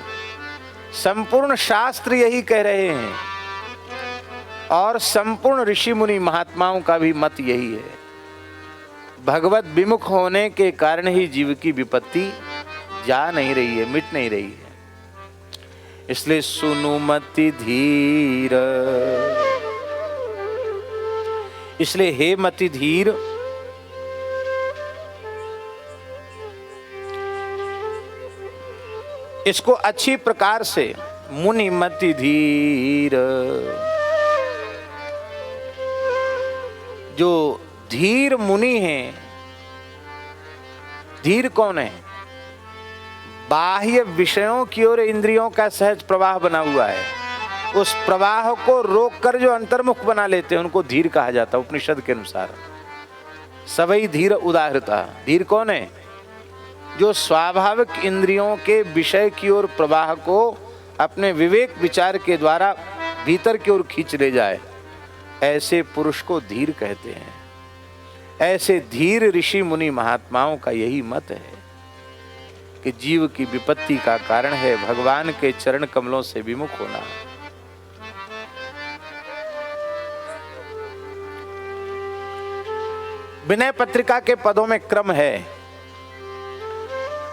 संपूर्ण शास्त्र यही कह रहे हैं, और संपूर्ण ऋषि मुनि महात्माओं का भी मत यही है। भगवत विमुख होने के कारण ही जीव की विपत्ति जा नहीं रही है, मिट नहीं रही है। इसलिए सुनु मति धीर, इसलिए हे मति धीर, इसको अच्छी प्रकार से मुनि मति धीर, जो धीर मुनि हैं। धीर कौन है? बाह्य विषयों की ओर इंद्रियों का सहज प्रवाह बना हुआ है, उस प्रवाह को रोककर जो अंतर्मुख बना लेते हैं उनको धीर कहा जाता है उपनिषद के अनुसार। सवई धीर उदाहृता। धीर कौन है? जो स्वाभाविक इंद्रियों के विषय की ओर प्रवाह को अपने विवेक विचार के द्वारा भीतर की ओर खींच ले जाए, ऐसे पुरुष को धीर कहते हैं। ऐसे धीर ऋषि मुनि महात्माओं का यही मत है कि जीव की विपत्ति का कारण है भगवान के चरण कमलों से विमुख होना। विनय पत्रिका के पदों में क्रम है।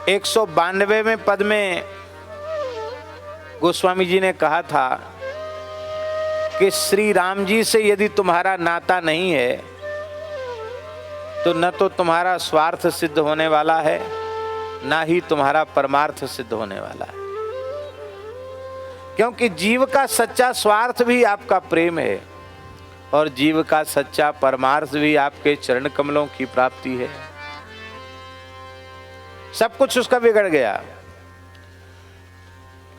192वें पद में गोस्वामी जी ने कहा था कि श्री राम जी से यदि तुम्हारा नाता नहीं है तो न तो तुम्हारा स्वार्थ सिद्ध होने वाला है, ना ही तुम्हारा परमार्थ सिद्ध होने वाला है। क्योंकि जीव का सच्चा स्वार्थ भी आपका प्रेम है, और जीव का सच्चा परमार्थ भी आपके चरण कमलों की प्राप्ति है। सब कुछ उसका बिगड़ गया।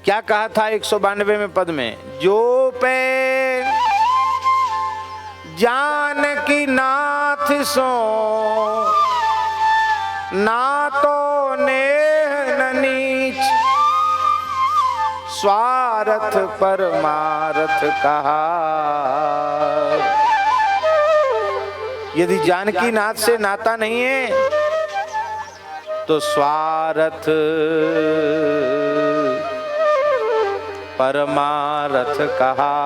क्या कहा था 192वें पद में? जो पे जानकी नाथ सो ना तो नेह न नीच, स्वार्थ परमार्थ कहा। यदि जानकी नाथ से नाता नहीं है तो स्वार्थ परमार्थ कहा।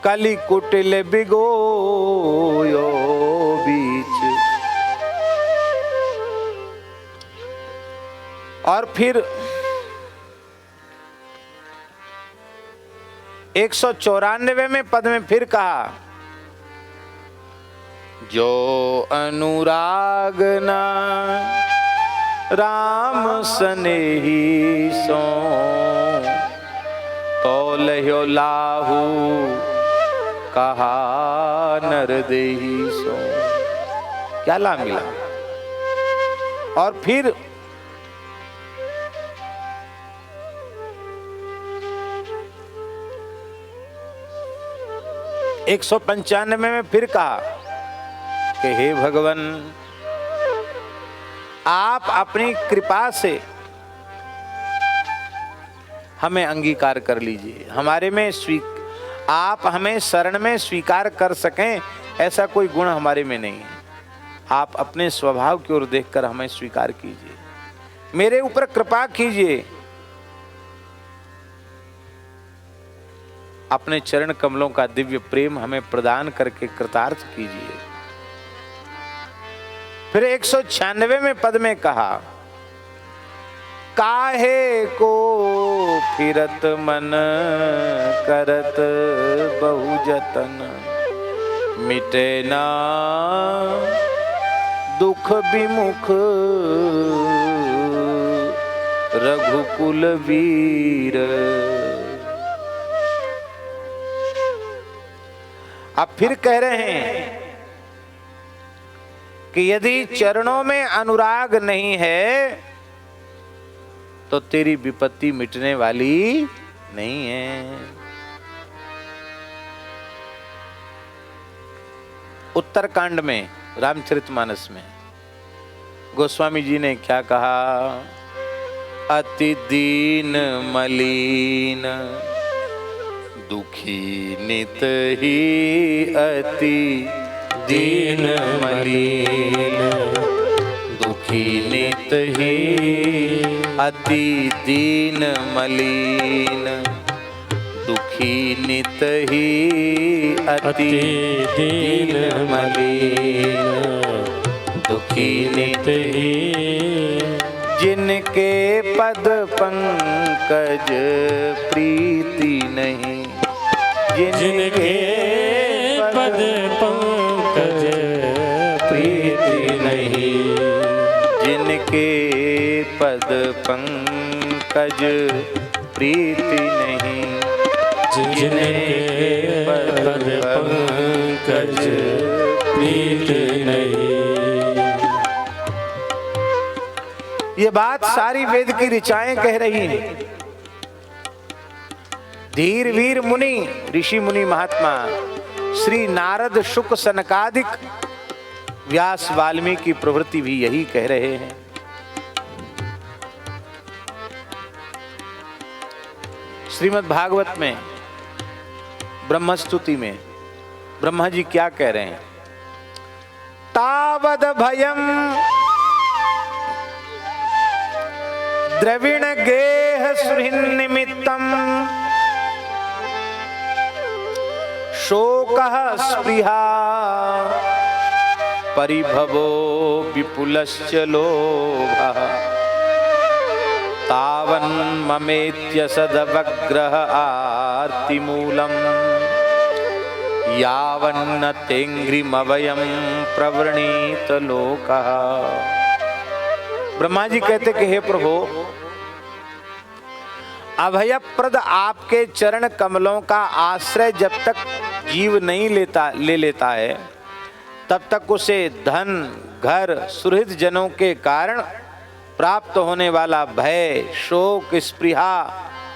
कली कुटिल बिगोयो बीच। और फिर 194वें पद में फिर कहा, जो अनुराग ना राम सनेही सो, तो लह्यो लाहू कहा नर देही सो। क्या लाभ मिला? और फिर एक 195 में फिर कहा कि हे भगवान, आप अपनी कृपा से हमें अंगीकार कर लीजिए, हमारे में आप हमें शरण में स्वीकार कर सकें ऐसा कोई गुण हमारे में नहीं है। आप अपने स्वभाव की ओर देखकर हमें स्वीकार कीजिए, मेरे ऊपर कृपा कीजिए, अपने चरण कमलों का दिव्य प्रेम हमें प्रदान करके कृतार्थ कीजिए। फिर 196वें में पद में कहा, काहे को फिरत मन करत बहु जतन, मिटे ना दुख विमुख रघुकुल वीर। अब फिर कह रहे हैं कि यदि चरणों में अनुराग नहीं है तो तेरी विपत्ति मिटने वाली नहीं है। उत्तरकांड में, रामचरितमानस में गोस्वामी जी ने क्या कहा, अति दीन मलिन दुखी नित ही, अति दीन मलिन दुखी नित ही, अति दीन मलिन दुखी नित ही, अति दीन मलिन दुखी नित ही, जिनके पद पंकज प्रीति नहीं, जिनके पद पंकज प्रीति नहीं, जिनके पद पंकज प्रीति नहीं, जिनके पद पंकज प्रीति नहीं। ये बात सारी वेद की ऋचाएं कह रही हैं। धीर वीर मुनि, ऋषि मुनि महात्मा, श्री नारद शुक सनकादिक व्यास वाल्मीकि प्रवृत्ति भी यही कह रहे हैं। श्रीमद् भागवत में ब्रह्मस्तुति में ब्रह्मा जी क्या कह रहे हैं, तावद भयम द्रविण गेह सुहृन्निमित्तम शोकः स्पृहा परिभवो विपुलश्च लोभः, तावन्ममेत्य सदवग्रह आर्तिमूलम् यावन्न तेंघ्रिमवयं प्रवृणीत लोकः। ब्रह्मा जी कहते कि हे प्रभु, अभयप्रद आपके चरण कमलों का आश्रय जब तक जीव नहीं ले लेता है, तब तक उसे धन, घर, सुहृद जनों के कारण प्राप्त होने वाला भय, शोक, स्पृहा,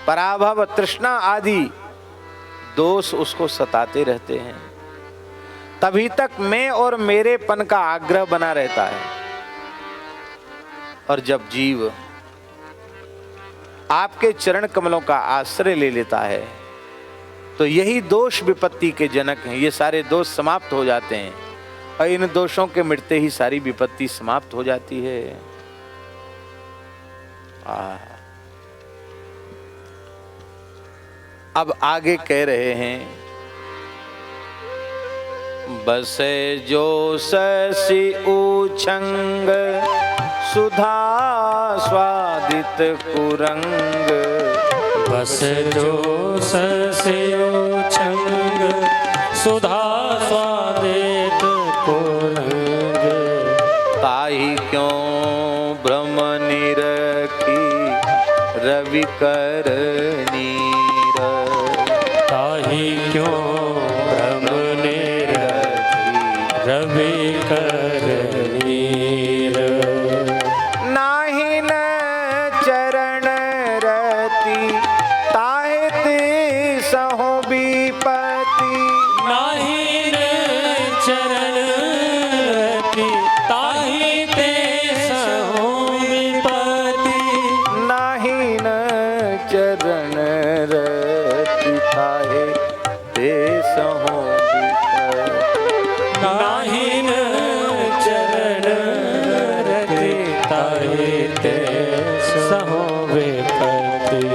पराभव, तृष्णा आदि दोष उसको सताते रहते हैं। तभी तक मैं और मेरेपन का आग्रह बना रहता है। और जब जीव आपके चरण कमलों का आश्रय ले लेता है तो यही दोष विपत्ति के जनक हैं। ये सारे दोष समाप्त हो जाते हैं और इन दोषों के मिटते ही सारी विपत्ति समाप्त हो जाती है। अब आगे कह रहे हैं, बसे जो ससी उछंग सुधा स्वादित कुरंग, बस जो सस्यो छंग सुधा स्वादित कुरंग ताहि क्यों भ्रम निरखी रवि कर नीर ताहि क्यों भ्रम निरखी रवि कर नीर नाहि न चरण रति ताहि ते सहो विपति नाहि न चरण रति ताहि ते सहो विपति नाहि न चरण रति ताहि ते सहो विपति नाहि न चरण रति ताहि ते सहो विपति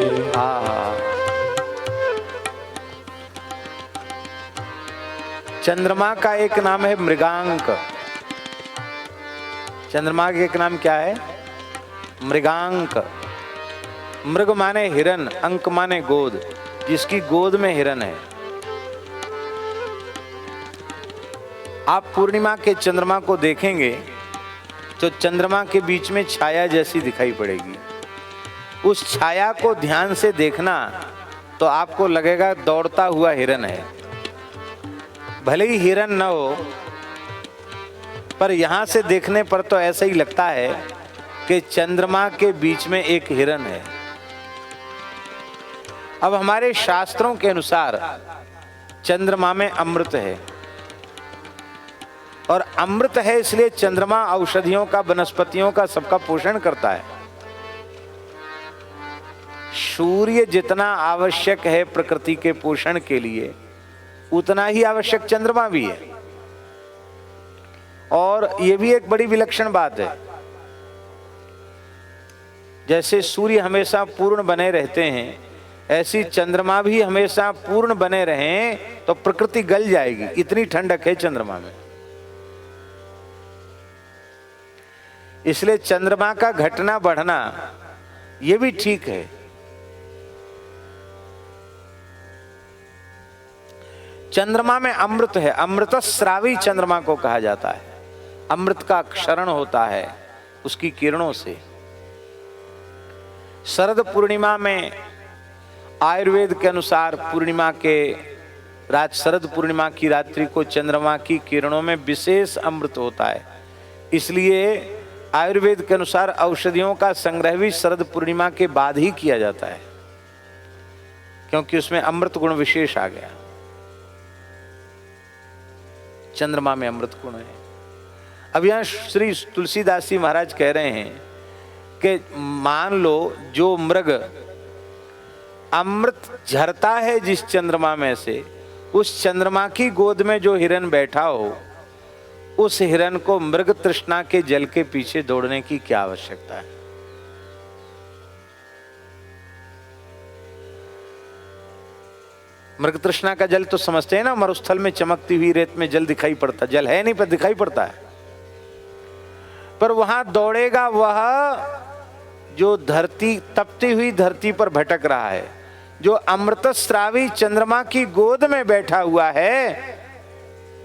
चंद्रमा का एक नाम है मृगांक। चंद्रमा का एक नाम क्या है? मृगांक। मृग माने हिरन, अंक माने गोद, जिसकी गोद में हिरन है। आप पूर्णिमा के चंद्रमा को देखेंगे तो चंद्रमा के बीच में छाया जैसी दिखाई पड़ेगी। उस छाया को ध्यान से देखना तो आपको लगेगा दौड़ता हुआ हिरन है। भले ही हिरन न हो, पर यहां से देखने पर तो ऐसा ही लगता है कि चंद्रमा के बीच में एक हिरन है। अब हमारे शास्त्रों के अनुसार चंद्रमा में अमृत है, और अमृत है इसलिए चंद्रमा औषधियों का, वनस्पतियों का, सबका पोषण करता है। सूर्य जितना आवश्यक है प्रकृति के पोषण के लिए, उतना ही आवश्यक चंद्रमा भी है। और यह भी एक बड़ी विलक्षण बात है, जैसे सूर्य हमेशा पूर्ण बने रहते हैं, ऐसी चंद्रमा भी हमेशा पूर्ण बने रहें तो प्रकृति गल जाएगी, इतनी ठंडक है चंद्रमा में। इसलिए चंद्रमा का घटना बढ़ना यह भी ठीक है। चंद्रमा में अमृत है, अमृत स्रावी चंद्रमा को कहा जाता है। अमृत का क्षरण होता है उसकी किरणों से। शरद पूर्णिमा में आयुर्वेद के अनुसार पूर्णिमा के रात, शरद पूर्णिमा की रात्रि को चंद्रमा की किरणों में विशेष अमृत होता है। इसलिए आयुर्वेद के अनुसार औषधियों का संग्रह भी शरद पूर्णिमा के बाद ही किया जाता है, क्योंकि उसमें अमृत गुण विशेष आ गया। चंद्रमा में अमृत गुण है। अब यहां श्री तुलसीदास जी महाराज कह रहे हैं कि मान लो जो मृग अमृत झरता है जिस चंद्रमा में से, उस चंद्रमा की गोद में जो हिरन बैठा हो, उस हिरन को मृग तृष्णा के जल के पीछे दौड़ने की क्या आवश्यकता है? मृग तृष्णा का जल तो समझते हैं ना, मरुस्थल में चमकती हुई रेत में जल दिखाई पड़ता, जल है नहीं पर दिखाई पड़ता है। पर वहां दौड़ेगा वह जो धरती, तपती हुई धरती पर भटक रहा है, जो अमृत स्रावी चंद्रमा की गोद में बैठा हुआ है,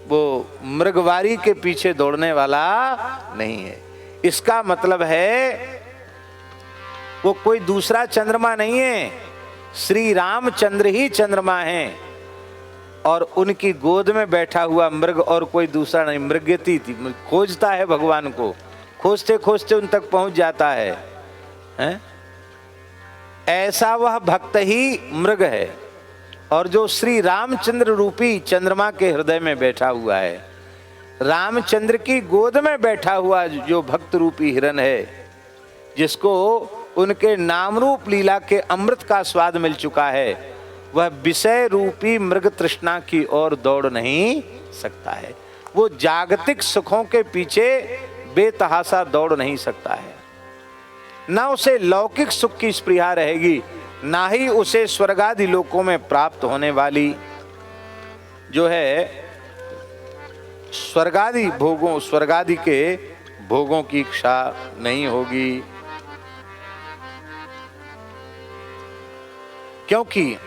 वो मृगवारी के पीछे दौड़ने वाला नहीं है। इसका मतलब है वो कोई दूसरा चंद्रमा नहीं है, श्री रामचंद्र ही चंद्रमा हैं, और उनकी गोद में बैठा हुआ मृग और कोई दूसरा नहीं। मृगयति खोजता है भगवान को, खोजते खोजते उन तक पहुंच जाता है, हैं? ऐसा वह भक्त ही मृग है, और जो श्री रामचंद्र रूपी चंद्रमा के हृदय में बैठा हुआ है, रामचंद्र की गोद में बैठा हुआ जो भक्त रूपी हिरन है, जिसको उनके नाम रूप लीला के अमृत का स्वाद मिल चुका है, वह विषय रूपी मृग तृष्णा की ओर दौड़ नहीं सकता है। वो जागतिक सुखों के पीछे बेतहासा दौड़ नहीं सकता है। ना उसे लौकिक सुख की स्पृहा रहेगी, ना ही उसे स्वर्गादि लोकों में प्राप्त होने वाली जो है स्वर्गादि भोगों, स्वर्गादि के भोगों की इच्छा नहीं होगी। क्योंकि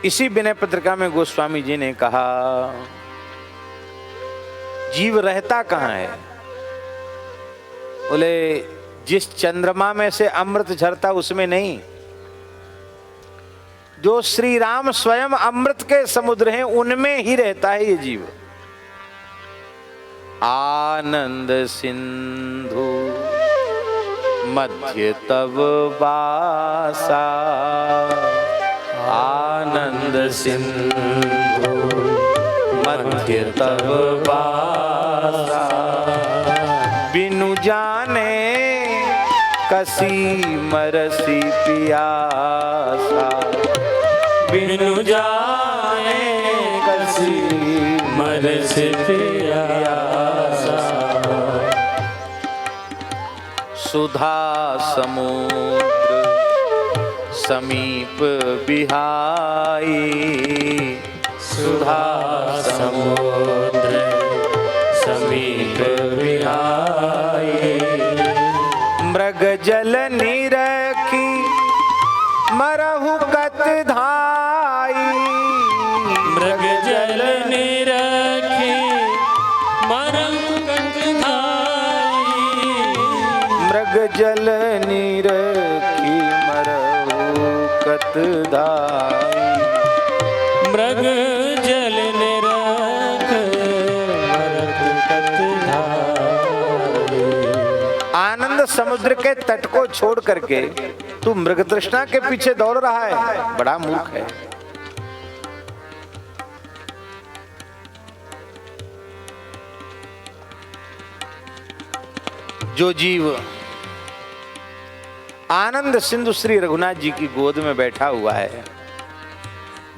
इसी विनय पत्रिका में गोस्वामी जी ने कहा, जीव रहता कहाँ है? बोले जिस चंद्रमा में से अमृत झरता उसमें नहीं, जो श्री राम स्वयं अमृत के समुद्र हैं उनमें ही रहता है ये जीव। आनंद सिंधु मध्य तव वासा, आनंद सिंधु मध्य तव वासा, बिनु जाने कसी मरसी पियासा, बिनु जाने कसी मरसी पियासा, सुधा समुद्र समीप बिहाई, सुधा समुद्र समीप बिहाई, मृग जल निरखी मरहु कत धाई, मृग जल निरखी मरहु कत धाई, मृग जल निरखी मरहु कत धाई, मृग जल निरख मरहु कत धाई। आनंद समुद्र के तट को छोड़ करके तू मृग तृष्णा के पीछे दौड़ रहा है, बड़ा मूर्ख है। जो जीव आनंद सिंधु श्री रघुनाथ जी की गोद में बैठा हुआ है,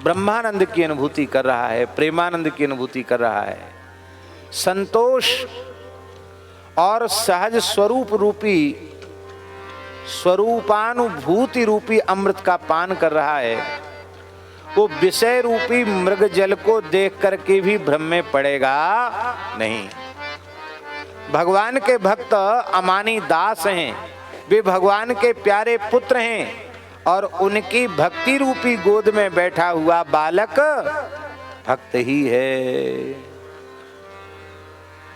ब्रह्मानंद की अनुभूति कर रहा है, प्रेमानंद की अनुभूति कर रहा है, संतोष और सहज स्वरूप रूपी स्वरूपानुभूति रूपी अमृत का पान कर रहा है, वो विषय रूपी मृग जल को देख करके भी भ्रम में पड़ेगा नहीं। भगवान के भक्त अमानी दास हैं, वे भगवान के प्यारे पुत्र हैं और उनकी भक्ति रूपी गोद में बैठा हुआ बालक भक्त ही है।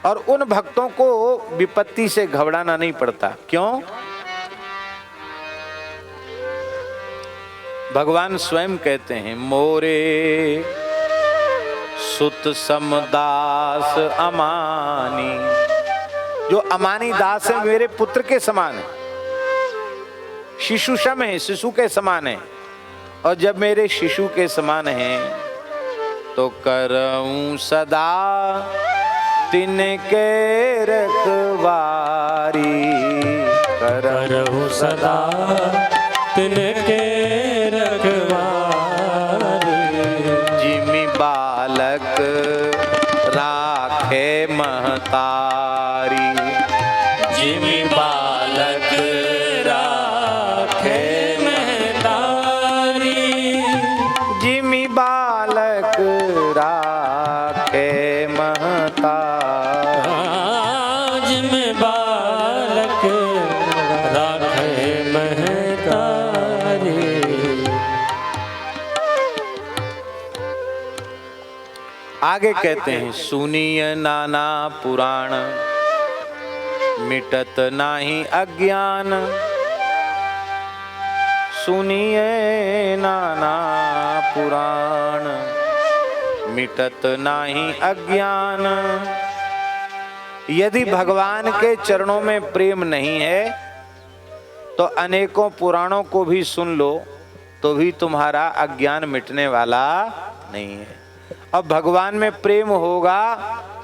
और उन भक्तों को विपत्ति से घबराना नहीं पड़ता। क्यों? भगवान स्वयं कहते हैं, मोरे सुत समदास अमानी, जो अमानी दास है मेरे पुत्र के समान है, शिशु सम है, शिशु के समान है। और जब मेरे शिशु के समान है तो करऊं सदा तिनके रखवारी, करहु सदा तिनके रखवारी, जिमि बालक राखे महतारी, जिमि बालक राखे महतारी, जिमि बालक राखे महतारी, जिमि बालक राखे महतारी। आगे कहते हैं, सुनिय नाना पुराण मिटत नाही अज्ञान, सुनिए नाना पुराण मिटत नाही अज्ञान। यदि भगवान के चरणों में प्रेम नहीं है तो अनेकों पुराणों को भी सुन लो तो भी तुम्हारा अज्ञान मिटने वाला नहीं है। अब भगवान में प्रेम होगा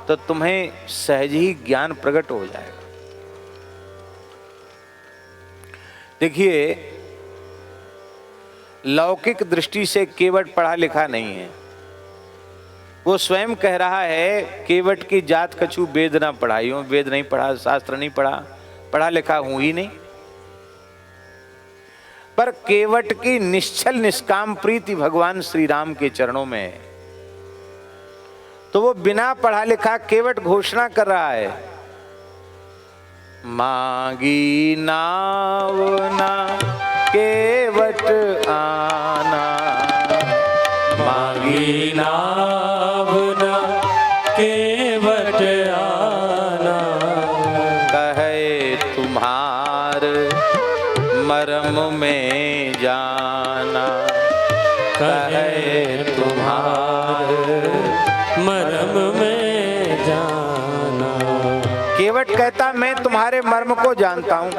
तो तुम्हें सहज ही ज्ञान प्रकट हो जाएगा। देखिए, लौकिक दृष्टि से केवट पढ़ा लिखा नहीं है। वो स्वयं कह रहा है, केवट की जात कछु वेद ना पढ़ाइयो, वेद नहीं पढ़ा, शास्त्र नहीं पढ़ा, पढ़ा लिखा हूं ही नहीं। पर केवट की निश्चल निष्काम प्रीति भगवान श्री राम के चरणों में है, तो वो बिना पढ़ा लिखा केवट घोषणा कर रहा है, मांगी नाव ना केवट आना, मांगी नाव न केवट आना, कहे तुम्हार मर्म में जाना, कहे तुम्हार मर्म में जाना। केवट कहता मैं तुम्हारे मर्म को जानता हूँ।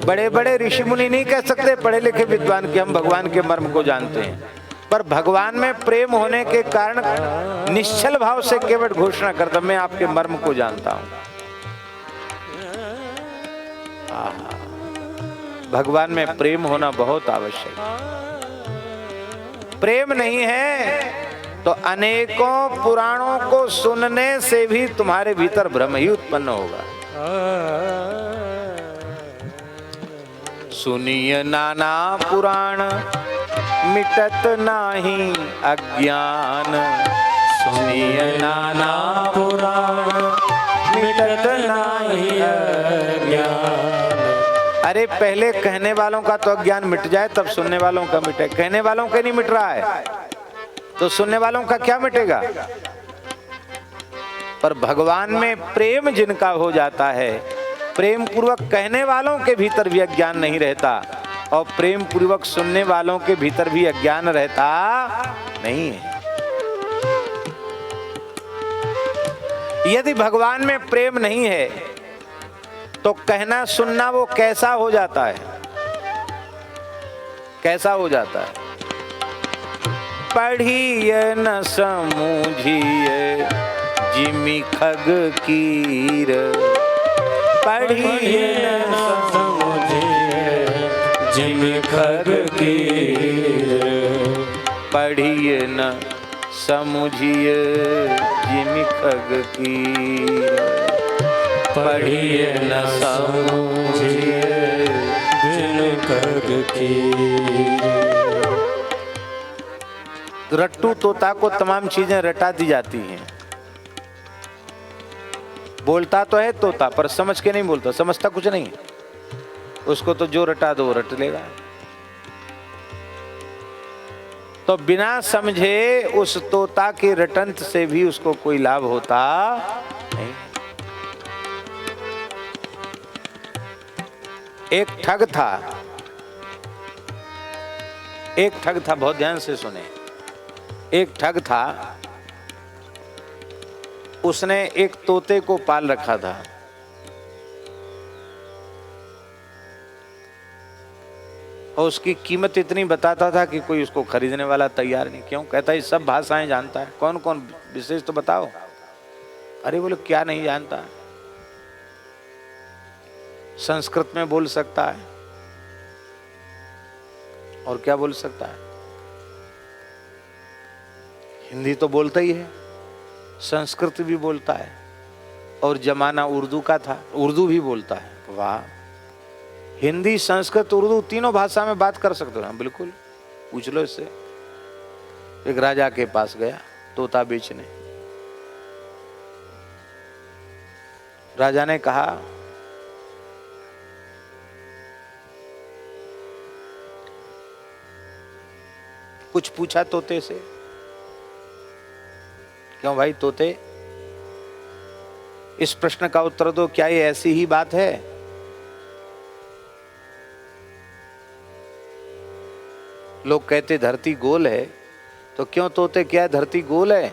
बड़े बड़े ऋषि मुनि नहीं कह सकते पढ़े लिखे विद्वान कि हम भगवान के मर्म को जानते हैं, पर भगवान में प्रेम होने के कारण निश्चल भाव से केवट घोषणा करता मैं आपके मर्म को जानता हूँ। भगवान में प्रेम होना बहुत आवश्यक है। प्रेम नहीं है तो अनेकों पुराणों को सुनने से भी तुम्हारे भीतर भ्रम ही उत्पन्न होगा। सुनिय नाना पुराण मिटत नाही अज्ञान, सुनिय नाना पुराण मिटत नाही अज्ञान। अरे पहले कहने वालों का तो अज्ञान मिट जाए तब सुनने वालों का मिटे। कहने वालों का नहीं मिट रहा है तो सुनने वालों का क्या मिटेगा। पर भगवान में प्रेम जिनका हो जाता है, प्रेम पूर्वक कहने वालों के भीतर भी अज्ञान नहीं रहता और प्रेम पूर्वक सुनने वालों के भीतर भी अज्ञान रहता नहीं है। यदि भगवान में प्रेम नहीं है तो कहना सुनना वो कैसा हो जाता है, कैसा हो जाता है। पढ़िए न समझिए जिमि खग कीर, पढ़िए न समझिए जिमि खग कीर, पढ़िए न समझिए जिमि खग कीर, पढ़िए न समझिए जिमि खग कीर। रट्टू तोता को तमाम चीजें रटा दी जाती हैं। बोलता तो है तोता पर समझ के नहीं बोलता, समझता कुछ नहीं। उसको तो जो रटा दो रट लेगा। तो बिना समझे उस तोता के रटंत से भी उसको कोई लाभ होता नहीं। एक ठग था, एक ठग था, बहुत ध्यान से सुने। एक ठग था, उसने एक तोते को पाल रखा था। और उसकी कीमत इतनी बताता था कि कोई उसको खरीदने वाला तैयार नहीं। क्यों? कहता है सब भाषाएं जानता है। कौन कौन विशेष तो बताओ। अरे बोले क्या नहीं जानता। संस्कृत में बोल सकता है और क्या बोल सकता है, हिंदी तो बोलता ही है, संस्कृत भी बोलता है और जमाना उर्दू का था, उर्दू भी बोलता है। वाह, हिंदी संस्कृत उर्दू तीनों भाषा में बात कर सकते हो। बिल्कुल, पूछ लो इससे। एक राजा के पास गया तोता बेचने। राजा ने कहा कुछ पूछा तोते से। क्यों भाई तोते, इस प्रश्न का उत्तर दो, क्या ये ऐसी ही बात है? लोग कहते धरती गोल है, तो क्यों तोते क्या धरती गोल है?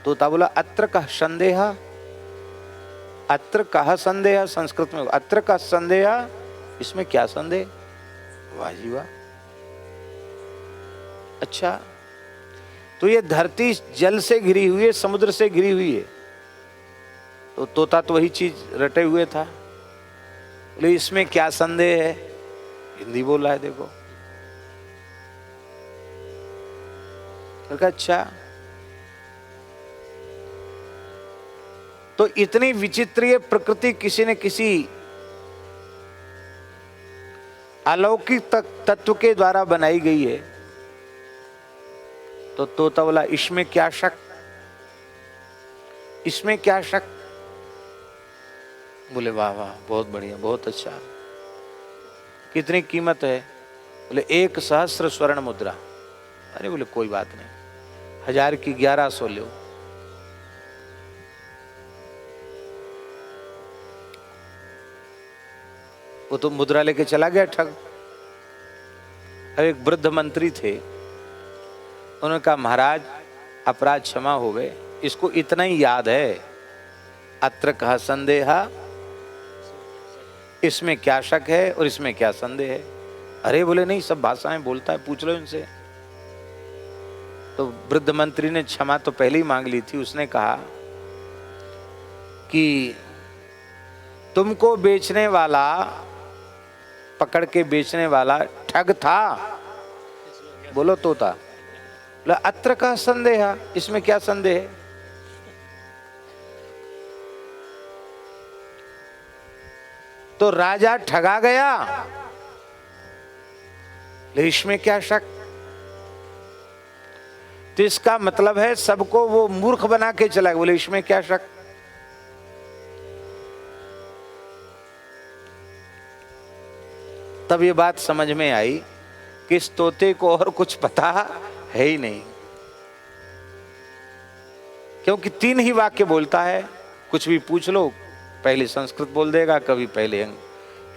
तोता बोला अत्र का संदेह, अत्र कहा संदेह, संस्कृत में अत्र का संदेह, इसमें क्या संदेह? वाह जी वाह। अच्छा, तो ये धरती जल से घिरी हुई है, समुद्र से घिरी हुई है, तो तोता तो वही चीज रटे हुए था। बोले इसमें क्या संदेह है? हिंदी बोल रहा है देखो। अच्छा, तो इतनी विचित्रीय प्रकृति किसी न किसी अलौकिक तत्व के द्वारा बनाई गई है, तो तोता बोला इसमें क्या शक, इसमें क्या शक? बोले वाह वाह, बहुत बढ़िया, बहुत अच्छा। कितनी कीमत है? बोले 1 सहस्र स्वर्ण मुद्रा। अरे बोले कोई बात नहीं, 1000 की 1100 लो। वो तो मुद्रा लेके चला गया ठग। अब एक वृद्ध मंत्री थे, उन्होंने कहा महाराज अपराध क्षमा हो गए, इसको इतना ही याद है, अत्र कहा संदेहा, इसमें क्या शक है और इसमें क्या संदेह है। अरे बोले नहीं, सब भाषाएं बोलता है, पूछ लो इनसे। तो वृद्ध मंत्री ने क्षमा तो पहले ही मांग ली थी। उसने कहा कि तुमको बेचने वाला, पकड़ के बेचने वाला ठग था। बोलो तोता। बोला अत्र का संदेह, इसमें क्या संदेह है। तो राजा ठगा गया, इसमें क्या शक। तो इसका मतलब है सबको वो मूर्ख बना के चला गया। बोले इसमें क्या शक। तब ये बात समझ में आई कि इस तोते को और कुछ पता है ही नहीं, क्योंकि 3 ही वाक्य बोलता है। कुछ भी पूछ लो, पहले संस्कृत बोल देगा, कभी पहले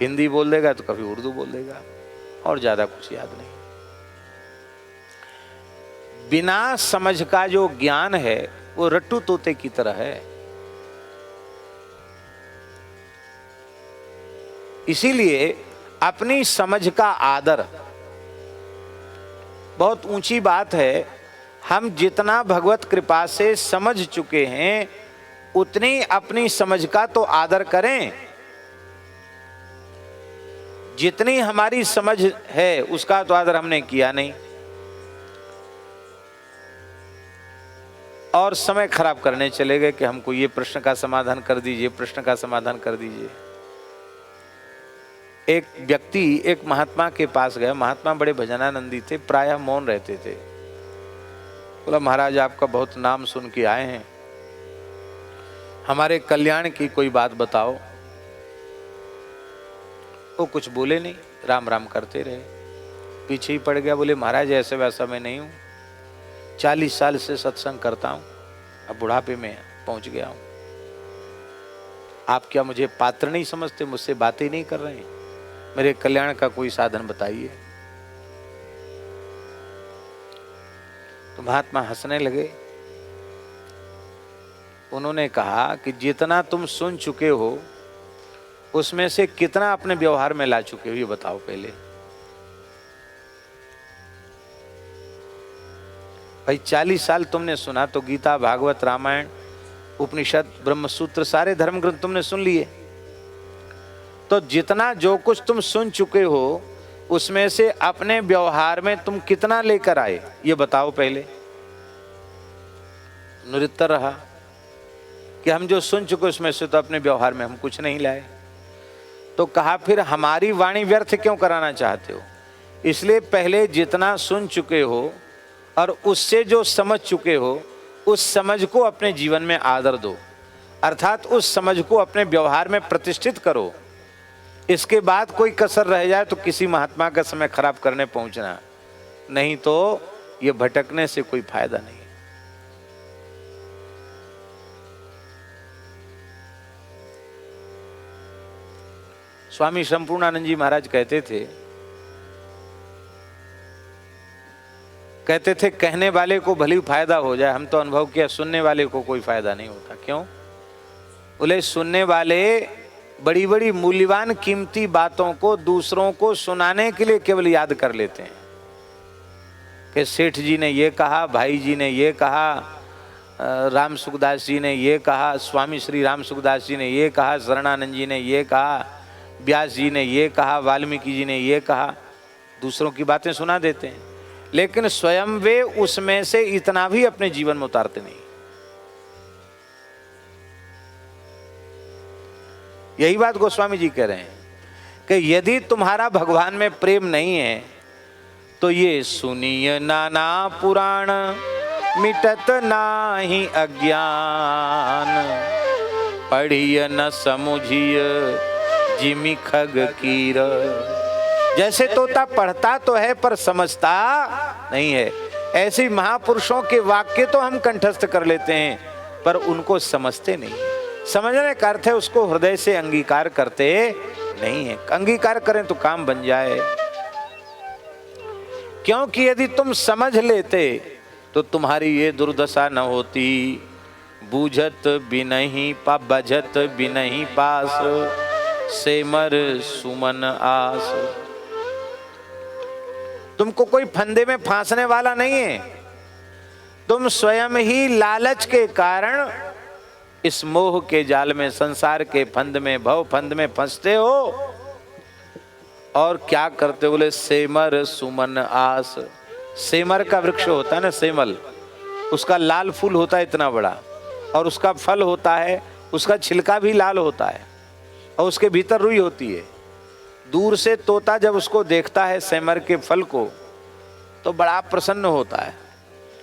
हिंदी बोल देगा, तो कभी उर्दू बोल देगा, और ज्यादा कुछ याद नहीं। बिना समझ का जो ज्ञान है वो रट्टू तोते की तरह है। इसीलिए अपनी समझ का आदर बहुत ऊंची बात है। हम जितना भगवत कृपा से समझ चुके हैं, उतनी अपनी समझ का तो आदर करें। जितनी हमारी समझ है उसका तो आदर हमने किया नहीं, और समय खराब करने चले गए कि हमको ये प्रश्न का समाधान कर दीजिए, प्रश्न का समाधान कर दीजिए। एक व्यक्ति एक महात्मा के पास गया। महात्मा बड़े भजनानंदी थे, प्रायः मौन रहते थे। बोला महाराज आपका बहुत नाम सुन के आए हैं, हमारे कल्याण की कोई बात बताओ। वो कुछ बोले नहीं, राम राम करते रहे। पीछे ही पड़ गया। बोले महाराज ऐसे वैसा मैं नहीं हूं, 40 साल से सत्संग करता हूं, अब बुढ़ापे में पहुंच गया हूं। आप क्या मुझे पात्र नहीं समझते, मुझसे बातें नहीं कर रहे हैं, मेरे कल्याण का कोई साधन बताइए। तो महात्मा हंसने लगे। उन्होंने कहा कि जितना तुम सुन चुके हो उसमें से कितना अपने व्यवहार में ला चुके हो, ये बताओ पहले। भाई 40 साल तुमने सुना तो गीता, भागवत, रामायण, उपनिषद, ब्रह्मसूत्र, सारे धर्म ग्रंथ तुमने सुन लिए। तो जितना जो कुछ तुम सुन चुके हो उसमें से अपने व्यवहार में तुम कितना लेकर आए, ये बताओ पहले। निरुत्तर रहा कि हम जो सुन चुके उसमें से तो अपने व्यवहार में हम कुछ नहीं लाए। तो कहा फिर हमारी वाणी व्यर्थ क्यों कराना चाहते हो। इसलिए पहले जितना सुन चुके हो और उससे जो समझ चुके हो, उस समझ को अपने जीवन में आदर दो, अर्थात उस समझ को अपने व्यवहार में प्रतिष्ठित करो। इसके बाद कोई कसर रह जाए तो किसी महात्मा का समय खराब करने पहुंचना, नहीं तो ये भटकने से कोई फायदा नहीं। स्वामी संपूर्णानंद जी महाराज कहते थे कहने वाले को भली फायदा हो जाए, हम तो अनुभव किया सुनने वाले को कोई फायदा नहीं होता। क्यों? बोले सुनने वाले बड़ी बड़ी मूल्यवान कीमती बातों को दूसरों को सुनाने के लिए केवल याद कर लेते हैं कि सेठ जी ने ये कहा, भाई जी ने ये कहा, राम सुखदास जी ने ये कहा, स्वामी श्री राम सुखदास जी ने ये कहा, शरणानंद जी ने ये कहा, व्यास जी ने ये कहा, वाल्मीकि जी ने ये कहा। दूसरों की बातें सुना देते हैं, लेकिन स्वयं वे उसमें से इतना भी अपने जीवन में उतारते नहीं। यही बात गोस्वामी जी कह रहे हैं कि यदि तुम्हारा भगवान में प्रेम नहीं है तो ये सुनिय नाना पुराण, मिटत नाही अज्ञान, पढ़िय न समुझिय जिमि खग कीर। जैसे तोता पढ़ता तो है पर समझता नहीं है, ऐसे महापुरुषों के वाक्य तो हम कंठस्थ कर लेते हैं पर उनको समझते नहीं। समझने का अर्थ है उसको हृदय से अंगीकार करते नहीं है। अंगीकार करें तो काम बन जाए, क्योंकि यदि तुम समझ लेते तो तुम्हारी ये दुर्दशा न होती। बूझत बिनहि बजत बिनहि पास, सेमर सुमन आस। तुमको कोई फंदे में फांसने वाला नहीं है, तुम स्वयं ही लालच के कारण इस मोह के जाल में, संसार के फंद में, भव फंद में फंसते हो। और क्या करते बोले सेमर सुमन आस। सेमर का वृक्ष होता है ना, सेमल, उसका लाल फूल होता है इतना बड़ा, और उसका फल होता है, उसका छिलका भी लाल होता है और उसके भीतर रुई होती है। दूर से तोता जब उसको देखता है सेमर के फल को तो बड़ा प्रसन्न होता है,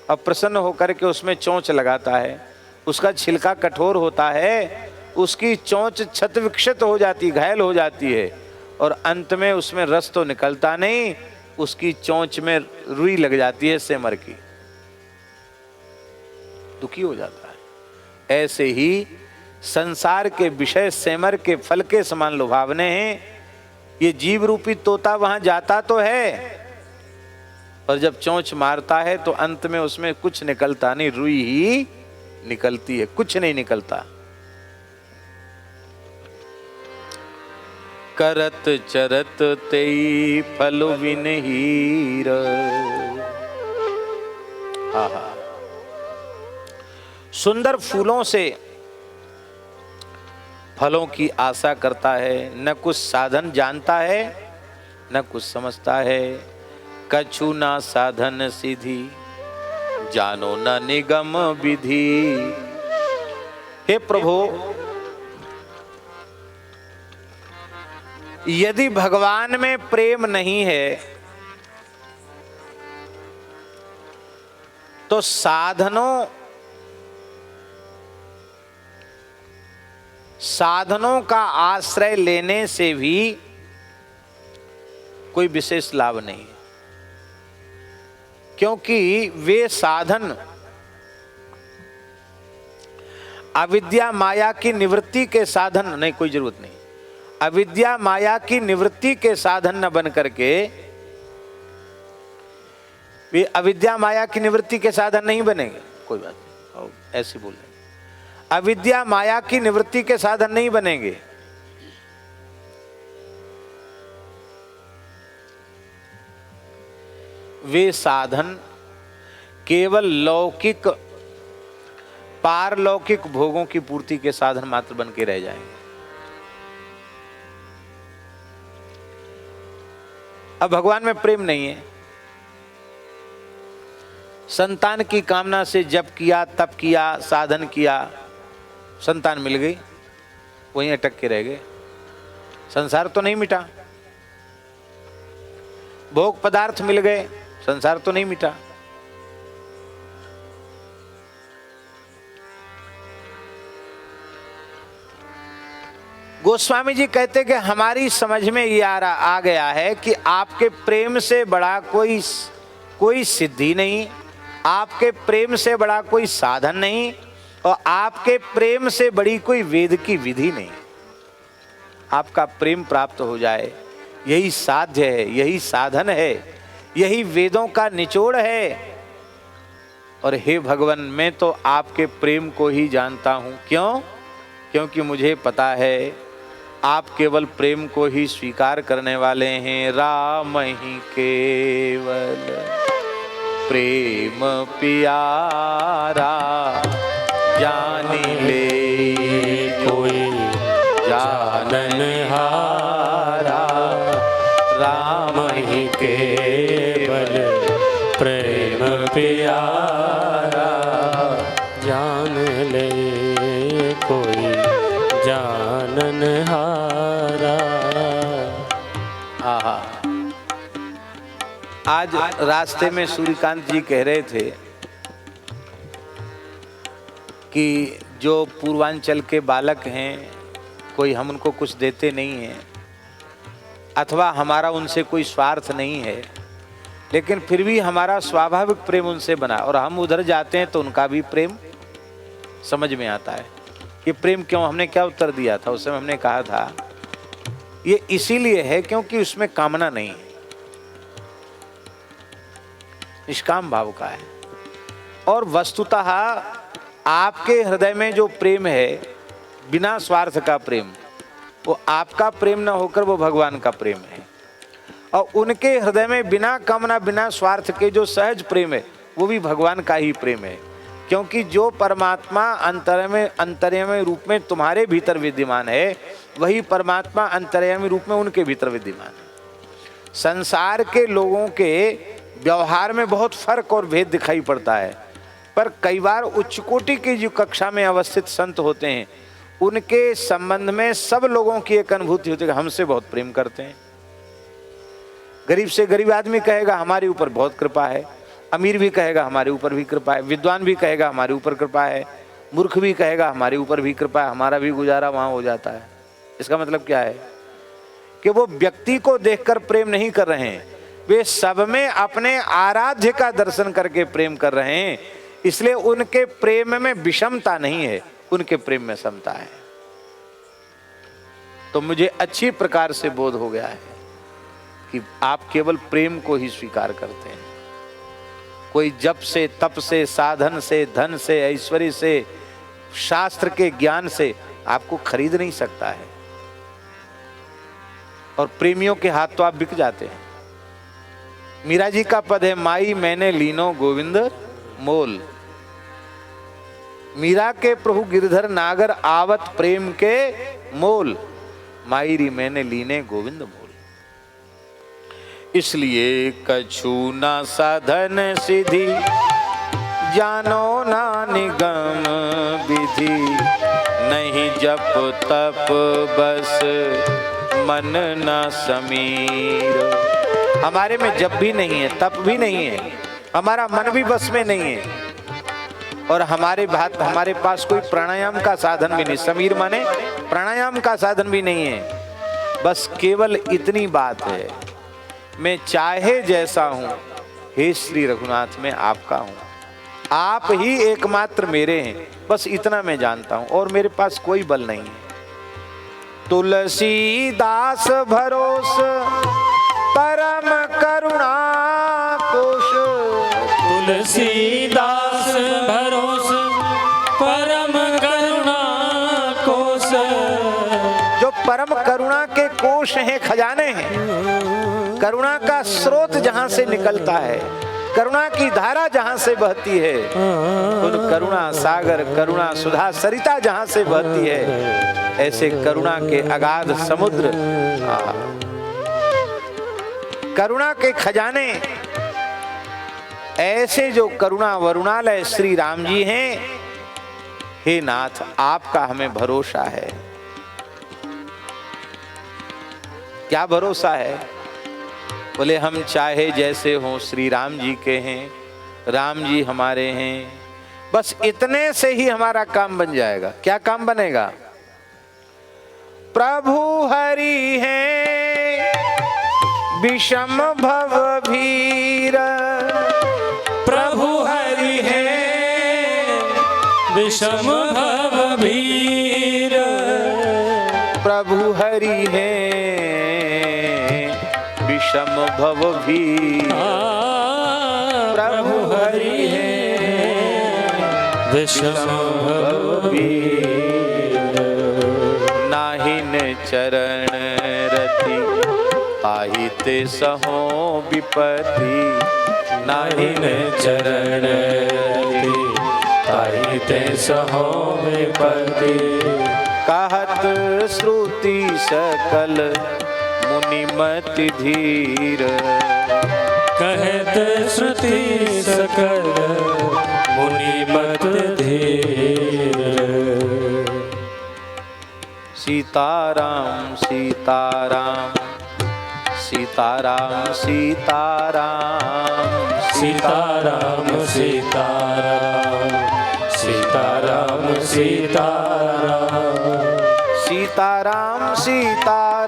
और प्रसन्न होकर के उसमें चोंच लगाता है। उसका छिलका कठोर होता है, उसकी चोंच क्षत विक्षत हो जाती, घायल हो जाती है, और अंत में उसमें रस तो निकलता नहीं, उसकी चोंच में रुई लग जाती है सेमर की, दुखी हो जाता है। ऐसे ही संसार के विषय सेमर के फल के समान लुभावने हैं। ये जीव रूपी तोता वहां जाता तो है, और जब चोंच मारता है तो अंत में उसमें कुछ निकलता नहीं, रुई ही निकलती है, कुछ नहीं निकलता। करत चरत तेई फल विनहीर। आहा, सुंदर फूलों से फलों की आशा करता है, न कुछ साधन जानता है न कुछ समझता है। कछु ना साधन सीधी, जानो न निगम विधि। हे प्रभु, यदि भगवान में प्रेम नहीं है तो साधनों का आश्रय लेने से भी कोई विशेष लाभ नहीं है, क्योंकि वे साधन अविद्या माया की निवृत्ति के साधन नहीं, कोई जरूरत नहीं। अविद्या माया की निवृत्ति के साधन न बन करके वे अविद्या माया की निवृत्ति के साधन नहीं बनेंगे, कोई बात नहीं, ऐसे बोल रहे। अविद्या माया की निवृत्ति के साधन नहीं बनेंगे। वे साधन केवल लौकिक पारलौकिक भोगों की पूर्ति के साधन मात्र बन के रह जाएंगे। अब भगवान में प्रेम नहीं है, संतान की कामना से जप किया, तप किया, साधन किया, संतान मिल गई, वहीं अटक के रह गए, संसार तो नहीं मिटा। भोग पदार्थ मिल गए, संसार तो नहीं मिटा। गोस्वामी जी कहते कि हमारी समझ में ये आ गया है कि आपके प्रेम से बड़ा कोई सिद्धि नहीं, आपके प्रेम से बड़ा कोई साधन नहीं, और आपके प्रेम से बड़ी कोई वेद की विधि नहीं। आपका प्रेम प्राप्त हो जाए यही साध्य है, यही साधन है, यही वेदों का निचोड़ है। और हे भगवान, मैं तो आपके प्रेम को ही जानता हूं। क्यों? क्योंकि मुझे पता है आप केवल प्रेम को ही स्वीकार करने वाले हैं। राम ही केवल प्रेम प्यारा, जानी ले कोई जानन हारा। राम ही केवल प्रेम प्यारा, जान ले कोई जानन हारा। आहा, आज रास्ते में सूर्यकांत जी कह रहे थे कि जो पूर्वांचल के बालक हैं, कोई हम उनको कुछ देते नहीं हैं, अथवा हमारा उनसे कोई स्वार्थ नहीं है, लेकिन फिर भी हमारा स्वाभाविक प्रेम उनसे बना और हम उधर जाते हैं तो उनका भी प्रेम समझ में आता है। ये प्रेम क्यों? हमने क्या उत्तर दिया था उस समय? हमने कहा था ये इसीलिए है क्योंकि उसमें कामना नहीं है, निष्काम भाव का है। और वस्तुतः आपके हृदय में जो प्रेम है बिना स्वार्थ का प्रेम, वो आपका प्रेम न होकर वो भगवान का प्रेम है। और उनके हृदय में बिना कामना बिना स्वार्थ के जो सहज प्रेम है वो भी भगवान का ही प्रेम है। क्योंकि जो परमात्मा अंतर्यामी रूप में तुम्हारे भीतर विद्यमान है, वही परमात्मा अंतर्यामी रूप में उनके भीतर विद्यमान है। संसार के लोगों के व्यवहार में बहुत फर्क और भेद दिखाई पड़ता है, पर कई बार उच्च कोटि की जो कक्षा में अवस्थित संत होते हैं, उनके संबंध में सब लोगों की एक अनुभूति होती है कि हमसे बहुत प्रेम करते हैं। गरीब से गरीब आदमी कहेगा हमारे ऊपर बहुत कृपा है, अमीर भी कहेगा हमारे ऊपर भी कृपा है, विद्वान भी कहेगा हमारे ऊपर कृपा है, मूर्ख भी कहेगा हमारे ऊपर भी कृपा है, हमारा भी गुजारा वहाँ हो जाता है। इसका मतलब क्या है? कि वो व्यक्ति को देखकर प्रेम नहीं कर रहे हैं, वे सब में अपने आराध्य का दर्शन करके प्रेम कर रहे हैं। इसलिए उनके प्रेम में विषमता नहीं है, उनके प्रेम में समता है। तो मुझे अच्छी प्रकार से बोध हो गया है कि आप केवल प्रेम को ही स्वीकार करते हैं। कोई जप से, तप से, साधन से, धन से, ऐश्वर्य से, शास्त्र के ज्ञान से आपको खरीद नहीं सकता है। और प्रेमियों के हाथ तो आप बिक जाते हैं। मीरा जी का पद है, माई मैंने लीनो गोविंद मोल। मीरा के प्रभु गिरधर नागर आवत प्रेम के मोल, माई री मैंने लीने गोविंद मोल। इसलिए कछु ना साधन सिद्धि, जानो ना निगम विधि, नहीं जप तप बस मन ना समीर। हमारे में जप भी नहीं है, तप भी नहीं है, हमारा मन भी बस में नहीं है, और हमारे पास कोई प्राणायाम का साधन भी नहीं। समीर माने प्राणायाम का साधन भी नहीं है। बस केवल इतनी बात है, मैं चाहे जैसा हूं, हे श्री रघुनाथ मैं आपका हूं, आप ही एकमात्र मेरे हैं, बस इतना मैं जानता हूं, और मेरे पास कोई बल नहीं है। तुलसीदास भरोस परम करुणा कोश, तुलसीदास भरोस परम करुणा कोश। जो परम करुणा के कोश हैं, खजाने हैं, करुणा का स्रोत जहां से निकलता है, करुणा की धारा जहां से बहती है, उन करुणा सागर, करुणा सुधा सरिता जहां से बहती है, ऐसे करुणा के अगाध समुद्र, करुणा के खजाने, ऐसे जो करुणा वरुणालय श्री राम जी हैं। हे नाथ, आपका हमें भरोसा है। क्या भरोसा है? बोले हम चाहे जैसे हों, श्री राम जी के हैं, राम जी हमारे हैं, बस इतने से ही हमारा काम बन जाएगा। क्या काम बनेगा? प्रभु हरि हैं विषम भव भीर, प्रभु हरि हैं विषम भव भीर, प्रभु हरि हैं विषम भव भीर, प्रभु हरि हैं विषम भव भीर। नाहिन चरण रति आहिते सहो विपत्ति, नाहिन चरण रति आहिते सहो विपत्ति। कहत श्रुति सकल मुनिमति धीर, कहत श्रुति सकल मुनिमत धीर। सीताराम सीताराम सीताराम सीताराम सीताराम सीताराम सीताराम सीताराम सीताराम सीताराम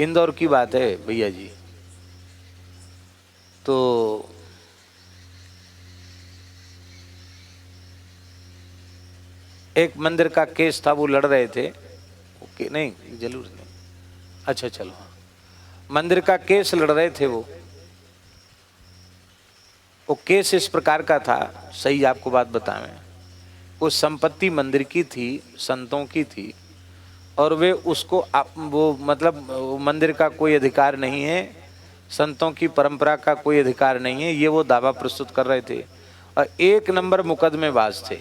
इंदौर की बात है भैया जी। तो एक मंदिर का केस था, वो लड़ रहे थे। ओके, नहीं जरूर नहीं, अच्छा चलो, हाँ, मंदिर का केस लड़ रहे थे। वो केस इस प्रकार का था, सही आपको बात बताएं, वो संपत्ति मंदिर की थी, संतों की थी, और वे उसको वो मतलब वो मंदिर का कोई अधिकार नहीं है, संतों की परंपरा का कोई अधिकार नहीं है, ये वो दावा प्रस्तुत कर रहे थे और एक नंबर मुकदमेबाज थे।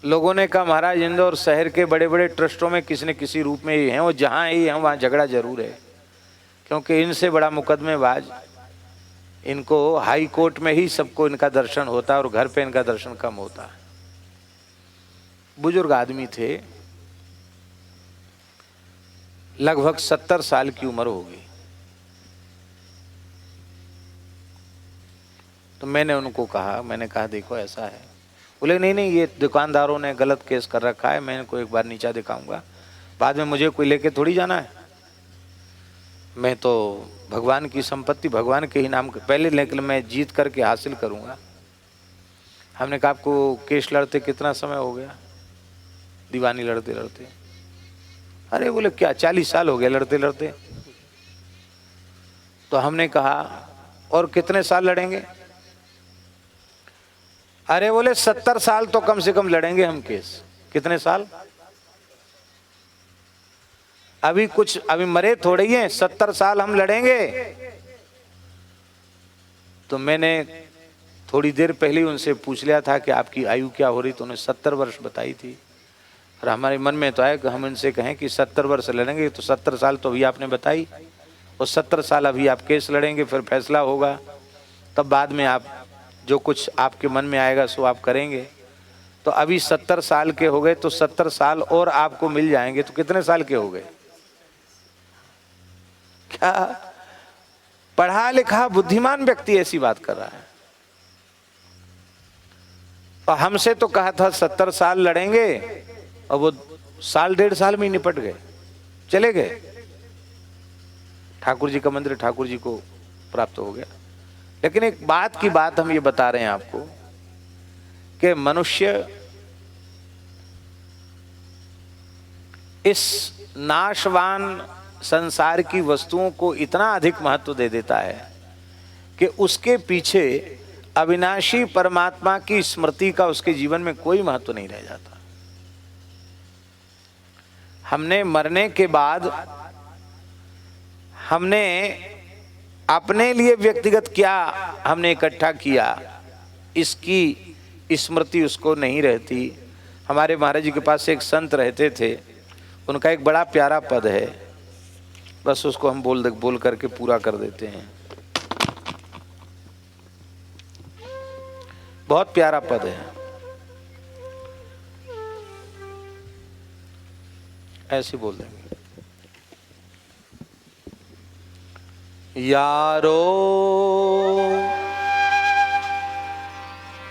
लोगों ने कहा महाराज इंदौर शहर के बड़े बड़े ट्रस्टों में किसी न किसी रूप में ये हैं, वो जहाँ ही हैं वहाँ झगड़ा जरूर है, क्योंकि इनसे बड़ा मुकदमेबाज, इनको हाई कोर्ट में ही सबको इनका दर्शन होता है और घर पे इनका दर्शन कम होता है। बुजुर्ग आदमी थे, लगभग 70 साल की उम्र होगी। तो मैंने उनको कहा, मैंने कहा देखो ऐसा है। बोले नहीं नहीं, ये दुकानदारों ने गलत केस कर रखा है, मैं इनको एक बार नीचा दिखाऊंगा, बाद में मुझे कोई लेके थोड़ी जाना है, मैं तो भगवान की संपत्ति भगवान के ही नाम पहले, लेकिन मैं जीत करके हासिल करूंगा। हमने कहा आपको केस लड़ते कितना समय हो गया, दीवानी लड़ते लड़ते? अरे बोले क्या 40 साल हो गए लड़ते लड़ते। तो हमने कहा और कितने साल लड़ेंगे? अरे बोले 70 साल तो कम से कम लड़ेंगे हम केस। कितने साल? अभी मरे थोड़े ही हैं, 70 साल हम लड़ेंगे। तो मैंने थोड़ी देर पहले उनसे पूछ लिया था कि आपकी आयु क्या हो रही, तो उन्हें 70 वर्ष बताई थी। और हमारे मन में तो आया कि हम इनसे कहें कि 70 वर्ष लड़ेंगे, तो 70 साल तो अभी आपने बताई, और 70 साल अभी आप केस लड़ेंगे, फिर फैसला होगा, तब बाद में आप जो कुछ आपके मन में आएगा सो आप करेंगे। तो अभी 70 साल के हो गए, तो 70 साल और आपको मिल जाएंगे, तो कितने साल के हो गए? क्या पढ़ा लिखा बुद्धिमान व्यक्ति ऐसी बात कर रहा है? और हमसे तो कहा था 70 साल लड़ेंगे, और वो साल 1.5 साल में ही निपट गए, चले गए। ठाकुर जी का मंदिर ठाकुर जी को प्राप्त हो गया। लेकिन एक बात की बात हम ये बता रहे हैं आपको कि मनुष्य इस नाशवान संसार की वस्तुओं को इतना अधिक महत्व दे देता है कि उसके पीछे अविनाशी परमात्मा की स्मृति का उसके जीवन में कोई महत्व नहीं रह जाता। हमने मरने के बाद हमने अपने लिए व्यक्तिगत क्या हमने इकट्ठा किया, इसकी स्मृति उसको नहीं रहती। हमारे महाराज जी के पास एक संत रहते थे, उनका एक बड़ा प्यारा पद है, बस उसको हम बोल करके पूरा कर देते हैं। बहुत प्यारा पद है, ऐसे बोल देंगे। यारो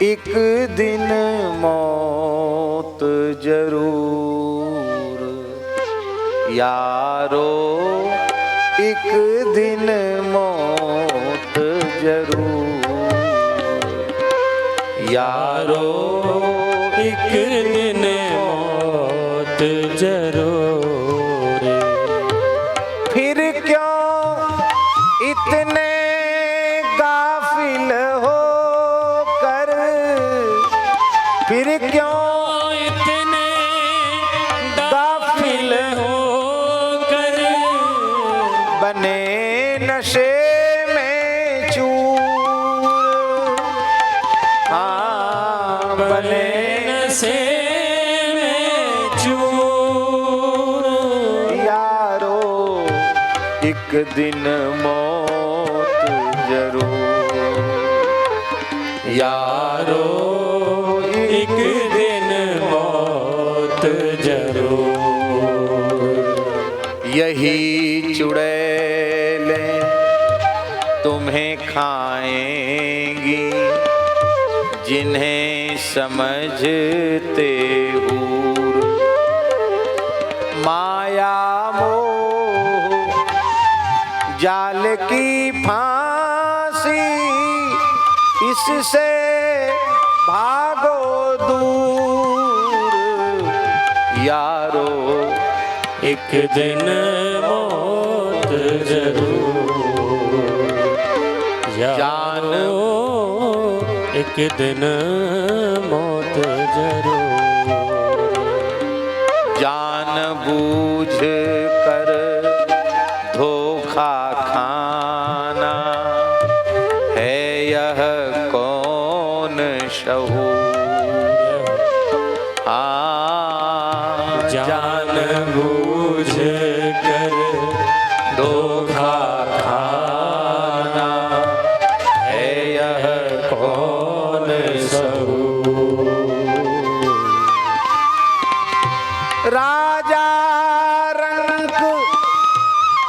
एक दिन मौत जरूर, यारो एक दिन मौत जरूर, यारो एक दिन मौत जरूर। फिर क्यों इतने गाफिल हो कर, फिर क्यों इतने गाफिल होकर बने नशे में चूर, हाँ बने नशे में चूर। यारो एक दिन मौत जरूर, यारो एक दिन मौत जरूर। यही चुड़ैलें तुम्हें खाएंगी, जिन्हें समझते हूर, माया मोह जाल की फांसी, इससे भागो दूर यारो, एक दिन मौत जरूर जानो, एक दिन मौत जरूर। जान बूझ कर धोखा खाना है यह कौन शहूर। जान बूझ कर धोखा खाना है यह कौन सहूर। राजा रंक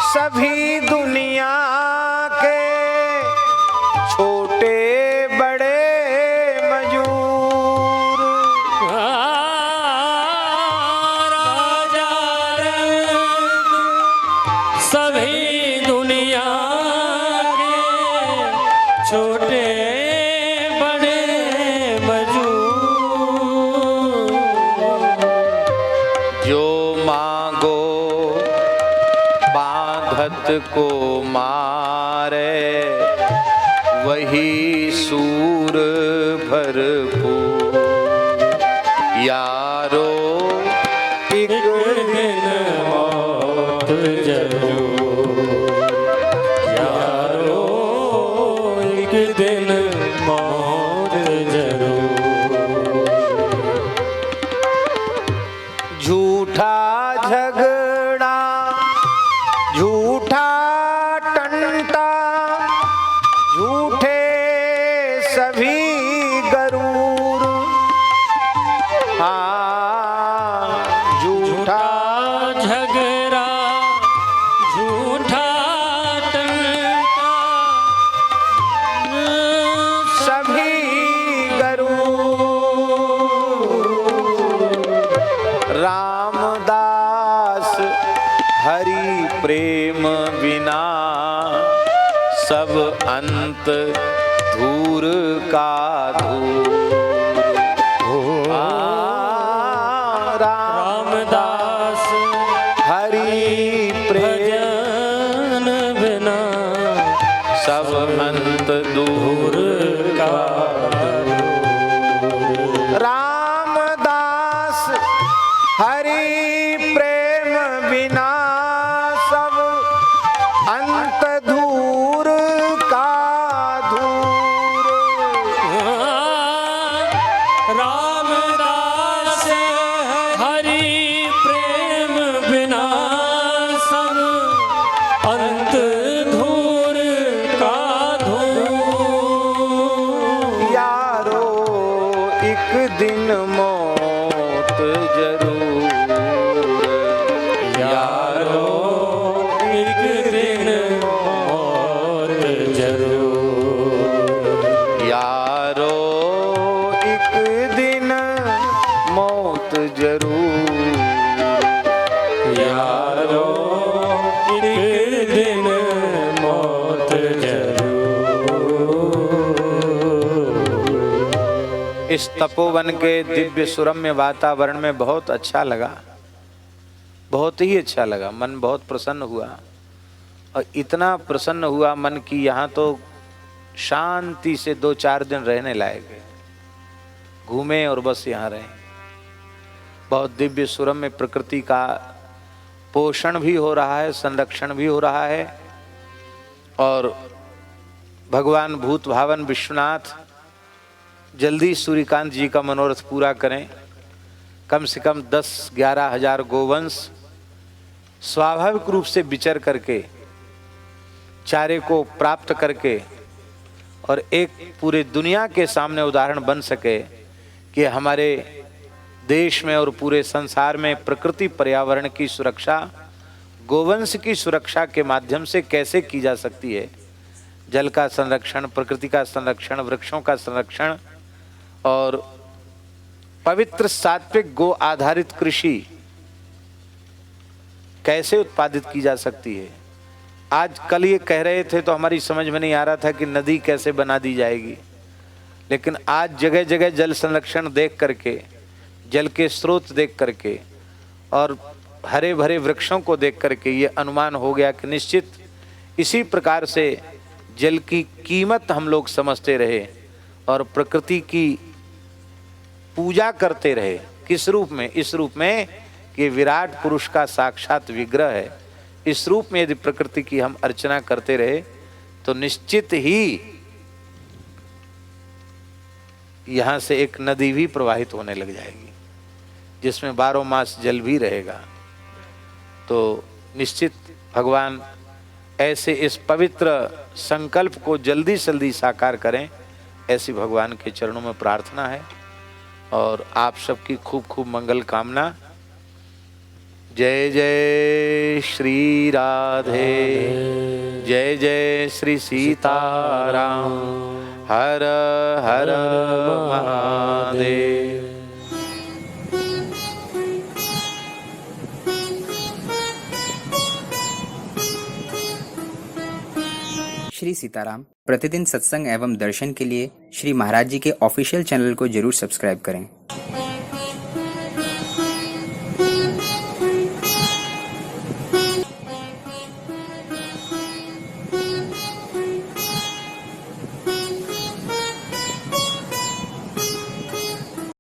सभी दुनिया के, छोटे बड़े मजूर। राजा रंग सभी दुनिया के, छोटे बड़े मजूर। जो मांगो बांधत को मारे, वही सूर भरपूर यारो, एक दिन मौत जरूर यारो, एक दिन मौत जरूर। झूठा झगड़ा झूठा टंटा, झूठे सभी गरूर। झूठा झगड़ा झूठा टंटा, सभी गरूर। रामदास हरि प्रेम बिना, सब अंत धूर का धूर। रामदास हरि प्रेम भजन बिना, सब अंत दूर का। रामदास हरि प्रेम बिना, सब अंत दूर का धूर। रामदास हरि प्रेम बिना, सब अंत धूर का धूर। यारो एक दिन मौत जरूर, यारो एक दिन मौत जरूर। यारो एक दिन मौत जरूर। यारो एक दिन मौत जरूर। इस तपोवन के दिव्य सुरम्य वातावरण में बहुत अच्छा लगा, बहुत ही अच्छा लगा। मन बहुत प्रसन्न हुआ, और इतना प्रसन्न हुआ मन की यहाँ तो शांति से 2-4 दिन रहने लायक है। घूमे और बस यहाँ रहे। बहुत दिव्य सुरम्य प्रकृति का पोषण भी हो रहा है, संरक्षण भी हो रहा है। और भगवान भूत भावन विश्वनाथ जल्दी सूर्यकांत जी का मनोरथ पूरा करें। कम से कम 10-11 हजार गोवंश स्वाभाविक रूप से विचर करके, चारे को प्राप्त करके, और एक पूरे दुनिया के सामने उदाहरण बन सके कि हमारे देश में और पूरे संसार में प्रकृति पर्यावरण की सुरक्षा गोवंश की सुरक्षा के माध्यम से कैसे की जा सकती है। जल का संरक्षण, प्रकृति का संरक्षण, वृक्षों का संरक्षण और पवित्र सात्विक गो आधारित कृषि कैसे उत्पादित की जा सकती है। आज कल ये कह रहे थे तो हमारी समझ में नहीं आ रहा था कि नदी कैसे बना दी जाएगी, लेकिन आज जगह जगह जल संरक्षण देख करके, जल के स्रोत देख करके और हरे भरे वृक्षों को देख करके ये अनुमान हो गया कि निश्चित इसी प्रकार से जल की कीमत हम लोग समझते रहे और प्रकृति की पूजा करते रहे। किस रूप में? इस रूप में कि विराट पुरुष का साक्षात विग्रह है। इस रूप में यदि प्रकृति की हम अर्चना करते रहे तो निश्चित ही यहां से एक नदी भी प्रवाहित होने लग जाएगी जिसमें 12 मास जल भी रहेगा। तो निश्चित भगवान ऐसे इस पवित्र संकल्प को जल्दी से जल्दी साकार करें, ऐसी भगवान के चरणों में प्रार्थना है। और आप सबकी खूब खूब मंगल कामना। जय जय श्री राधे, जय जय श्री सीताराम, हर हर महादेव। श्री सीताराम प्रतिदिन सत्संग एवं दर्शन के लिए श्री महाराज जी के ऑफिशियल चैनल को जरूर सब्सक्राइब करें।